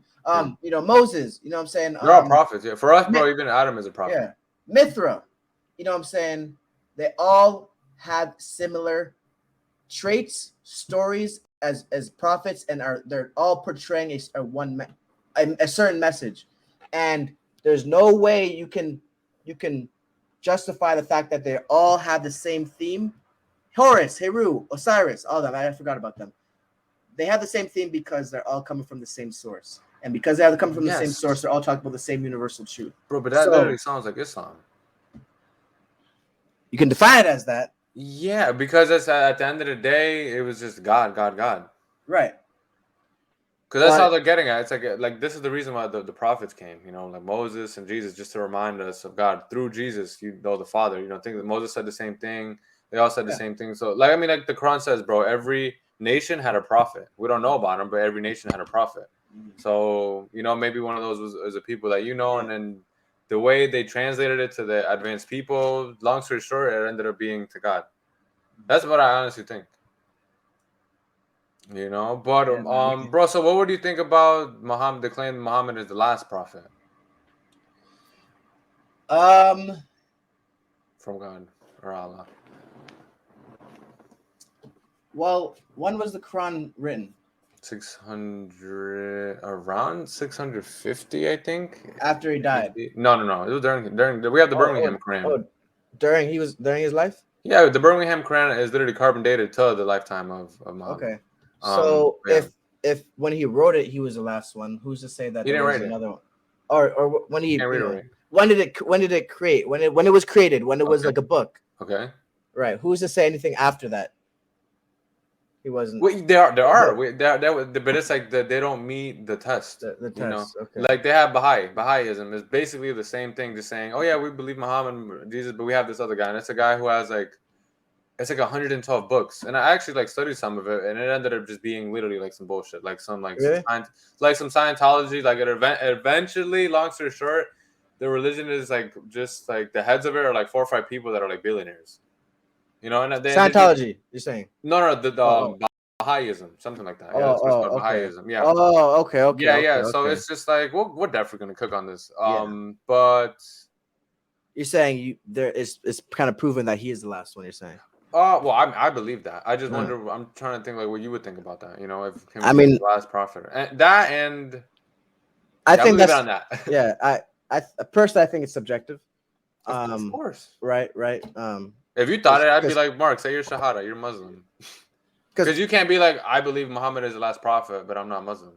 Moses. You know what I'm saying? They're all prophets. Yeah, for us, bro. Even Adam is a prophet. Yeah, Mithra. You know what I'm saying? They all have similar traits, stories as prophets, and they're all portraying a certain message. And there's no way you can justify the fact that they all have the same theme. Horus, Heru, Osiris, all of them. I forgot about them. They have the same theme because they're all coming from the same source. And because they have to come from the same Yes. source, they're all talking about the same universal truth. Bro, but that So- literally sounds like Islam. You can define it as that. Yeah, because it's at the end of the day, it was just God, God, God. Right. Because that's But- how they're getting at. It's like this is the reason why the prophets came, you know, like Moses and Jesus, just to remind us of God through Jesus, you know, the Father. You know, think that Moses said the same thing. They all said the same thing. So, like, I mean, like the Quran says, bro, every nation had a prophet. We don't know about them, but every nation had a prophet. So, you know, maybe one of those was a people that you know, and then the way they translated it to the advanced people, long story short, it ended up being to God. That's what I honestly think. You know, but bro, so what would you think about Muhammad? They claim Muhammad is the last prophet from God or Allah. Well, when was the Quran written? 600, around 650, I think. After he died. No. It was during. We have the Birmingham Quran. Oh, during his life? Yeah, the Birmingham Quran is literally carbon dated to the lifetime of Muhammad. Okay. So yeah. if when he wrote it, he was the last one, who's to say that He there didn't was write it. another one? Or when he Can't read it right. when did it create? When it was created, when it was Okay. like a book. Okay. Right. Who's to say anything after that? He wasn't. Well, there are. But it's like they don't meet the test. The test. You know? Okay. Like they have Baha'ism is basically the same thing, just saying, oh yeah, we believe Muhammad, Jesus, but we have this other guy, and it's a guy who has like, it's like 112 books, and I actually like studied some of it, and it ended up just being literally like some bullshit, like some like Really? some Scientology, like it eventually, long story short, the religion is like just like the heads of it are like 4 or 5 people that are like billionaires. You know, and Scientology, you're saying? No, the Baha'ism, something like that. Yeah, that's what's called okay. Baha'ism. Yeah. Oh, okay. Yeah. So okay. it's just like we're definitely gonna cook on this. Yeah. But you're saying it's kind of proven that he is the last one. You're saying? well, I believe that. I just wonder. I'm trying to think like what you would think about that. You know, if him I being mean, the last prophet, and that, and I think believe that's it on that. Yeah, I personally I think it's subjective. Of course. Right. If you thought it, I'd be like, Mark, say you're Shahada, you're Muslim. Because you can't be like, I believe Muhammad is the last prophet, but I'm not Muslim.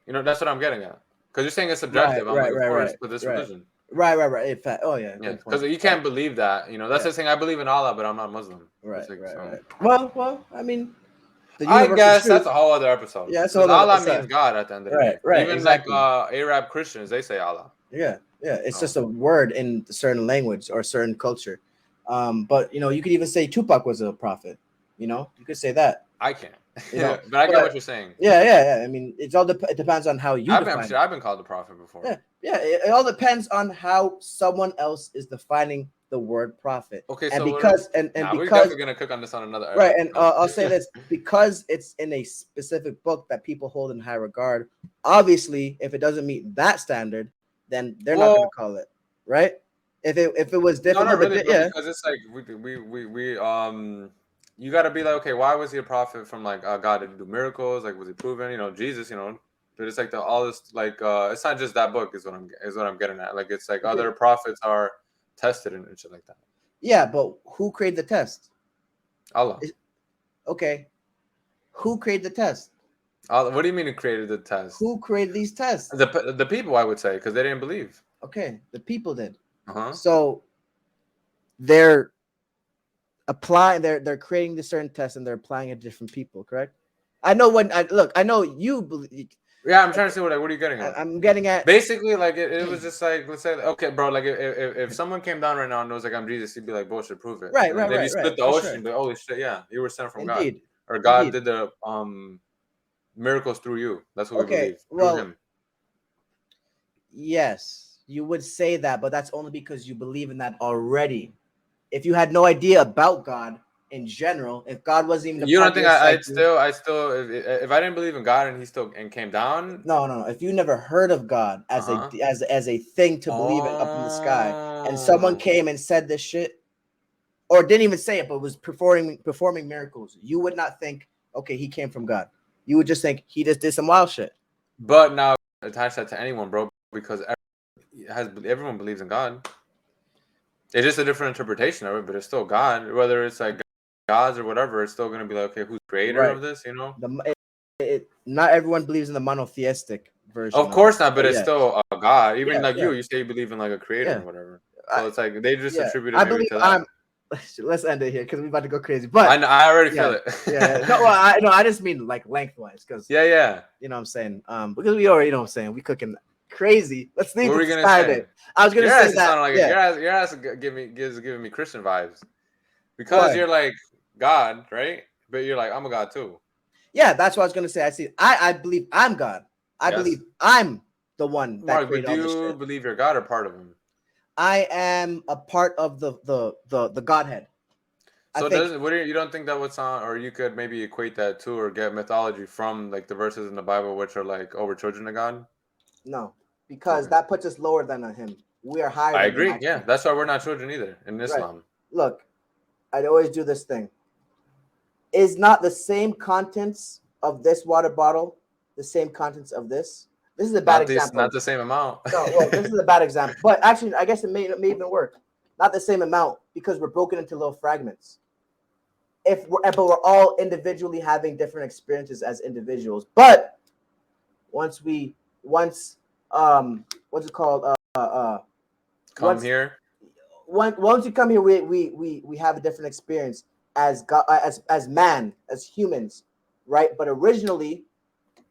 You know, that's what I'm getting at. Because you're saying it's subjective. I'm like, of course, for this religion. Right. In fact, oh yeah. Because you can't believe that. You know, that's the thing. I believe in Allah, but I'm not Muslim. Right. Like, Right. Well, I mean, I guess that's a whole other episode. Yeah, because Allah means God at the end of the day. Right. Even exactly. like Arab Christians, they say Allah. Yeah. It's just a word in a certain language or a certain culture. But you know, you could even say Tupac was a prophet. You know, you could say that. I can't. You know, but I get what you're saying. Yeah. I mean, it depends on how you define it. I've been called a prophet before. Yeah. It all depends on how someone else is defining the word prophet. Okay, and so because we're definitely gonna cook on this on another. Right, and I'll say this because it's in a specific book that people hold in high regard. Obviously, if it doesn't meet that standard, then they're not going to call it right. If it was different, no, really, because it's like we you got to be like, okay, why was he a prophet from like God? Did he do miracles? Like, was he proven? You know, Jesus. You know, but it's like all this like it's not just that book is what I'm getting at. Like, it's like other prophets are tested and shit like that. Yeah, but who created the test? Allah. Okay, who created the test? What do you mean? Who created the test? Who created these tests? The people, I would say, because they didn't believe. Okay, the people did. Uh-huh. So they're applying, they're creating this certain test and they're applying it to different people, correct? I know I know you believe. Yeah, I'm trying to see what are you getting at? I'm getting at basically like it was just like, let's say, okay, bro, like if someone came down right now and was like, I'm Jesus, he'd be like, bullshit, prove it. Right. Then you split the ocean, but holy shit, yeah, you were sent from God, or God did the miracles through you. That's what we believe. Well, him. Yes, you would say that, but that's only because you believe in that already. If you had no idea about God in general, if God wasn't even you don't think I still if I didn't believe in God and he still came down? No. If you never heard of God as a thing to believe in up in the sky, and someone came and said this shit, or didn't even say it, but was performing miracles, you would not think, okay, he came from God. You would just think he just did some wild shit. But now attach that to anyone, bro, because everyone believes in God. It's just a different interpretation of it, but it's still God. Whether it's like gods or whatever, it's still going to be like, okay, who's creator of this, you know? not everyone believes in the monotheistic version. Of course not, but it's yeah. still a God. Even Yeah, like yeah. you say you believe in like a creator Yeah. or whatever. So it's like they just Yeah, attribute it I maybe believe to that. let's end it here because we're about to go crazy. But I already yeah, feel it. yeah. No, well, I just mean like lengthwise because yeah. you know what I'm saying. Because we already know what I'm saying. We cooking crazy. Let's leave What were it you to gonna Saturday. say? I was gonna Your say ass is that. sounding like Yeah. your ass giving me Christian vibes because Why? you're like God, right? But you're like I'm a God too. Yeah, that's what I was gonna say. I believe I'm God. I Yes. believe I'm the one that Mark, but created do all this you shit. believe you're God or part of him? I am a part of the Godhead. So I think you don't think that would sound, or you could maybe equate that to, or get mythology from like the verses in the Bible which are like, oh, we're children of God? no, because Okay. that puts us lower than him. We are higher I than him. agree. Actually. Yeah, that's why we're not children either in Right. Islam. Look, I'd always do this thing. Is not the same contents of this water bottle the same contents of this? This is a bad example. Not the same amount. No, well, this is a bad example. But actually, I guess it may even work. Not the same amount because we're broken into little fragments. But we're all individually having different experiences as individuals. But once what's it called? Come here. Once you come here, we have a different experience as God, as man, as humans, right? But originally,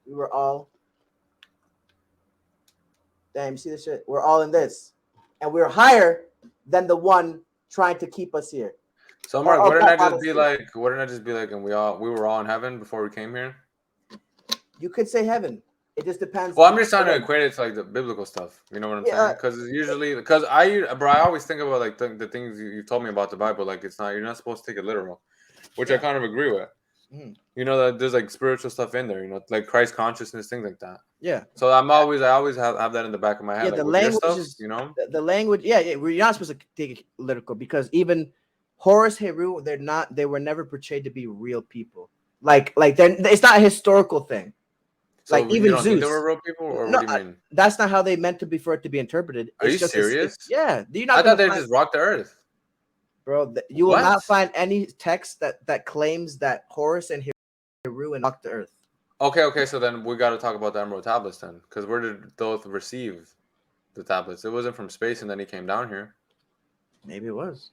we were all. Damn, you see this shit? We're all in this, and we're higher than the one trying to keep us here. So Mark, Or wouldn't God that brought just us be here. like, and we were all in heaven before we came here? You could say heaven. It just depends. Well, I'm just trying to equate it to like the biblical stuff. You know what I'm saying? Because usually, I always think about like the things you told me about the Bible. Like you're not supposed to take it literal, which I kind of agree with. Mm-hmm. You know that there's like spiritual stuff in there. You know, like Christ consciousness, things like that. Yeah. So I always have that in the back of my head. Yeah, like the with your language stuff, is you know. the language. Yeah, you're not supposed to take it literal because even Horus Heru, they were never portrayed to be real people. It's not a historical thing. So Like you even don't think they Zeus. were real people, or No, what do you mean? that's not how they meant to be for it to be interpreted. Are you It's just serious? yeah. You're I not thought gonna they find, just rocked the earth. bro. You will What? not find any text that claims that Horus and Heru and walked the earth. Okay. So then we got to talk about the Emerald Tablets then, because where did those receive the tablets? It wasn't from space, and then he came down here. Maybe it was.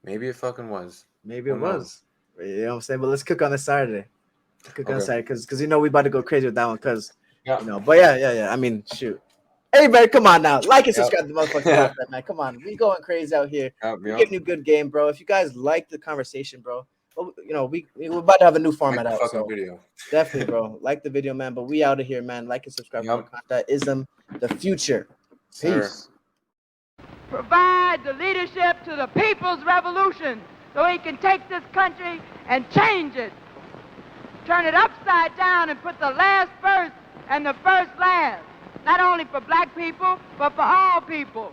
Maybe it fucking was. Maybe it was. You know what I'm saying? But let's cook on this Saturday. On Saturday because we about to go crazy with that one because But yeah. I mean, shoot. Everybody, come on now. Like and subscribe to the motherfucking podcast, man. Come on. We going crazy out here. We're getting you good game, bro. If you guys like the conversation, bro, well, we're about to have a new format out. So video. Definitely, bro. Like the video, man. But we out of here, man. Like and subscribe for content. Ism, the future. Peace. Provide the leadership to the people's revolution so he can take this country and change it. Turn it upside down and put the last first and the first last. Not only for black people, but for all people.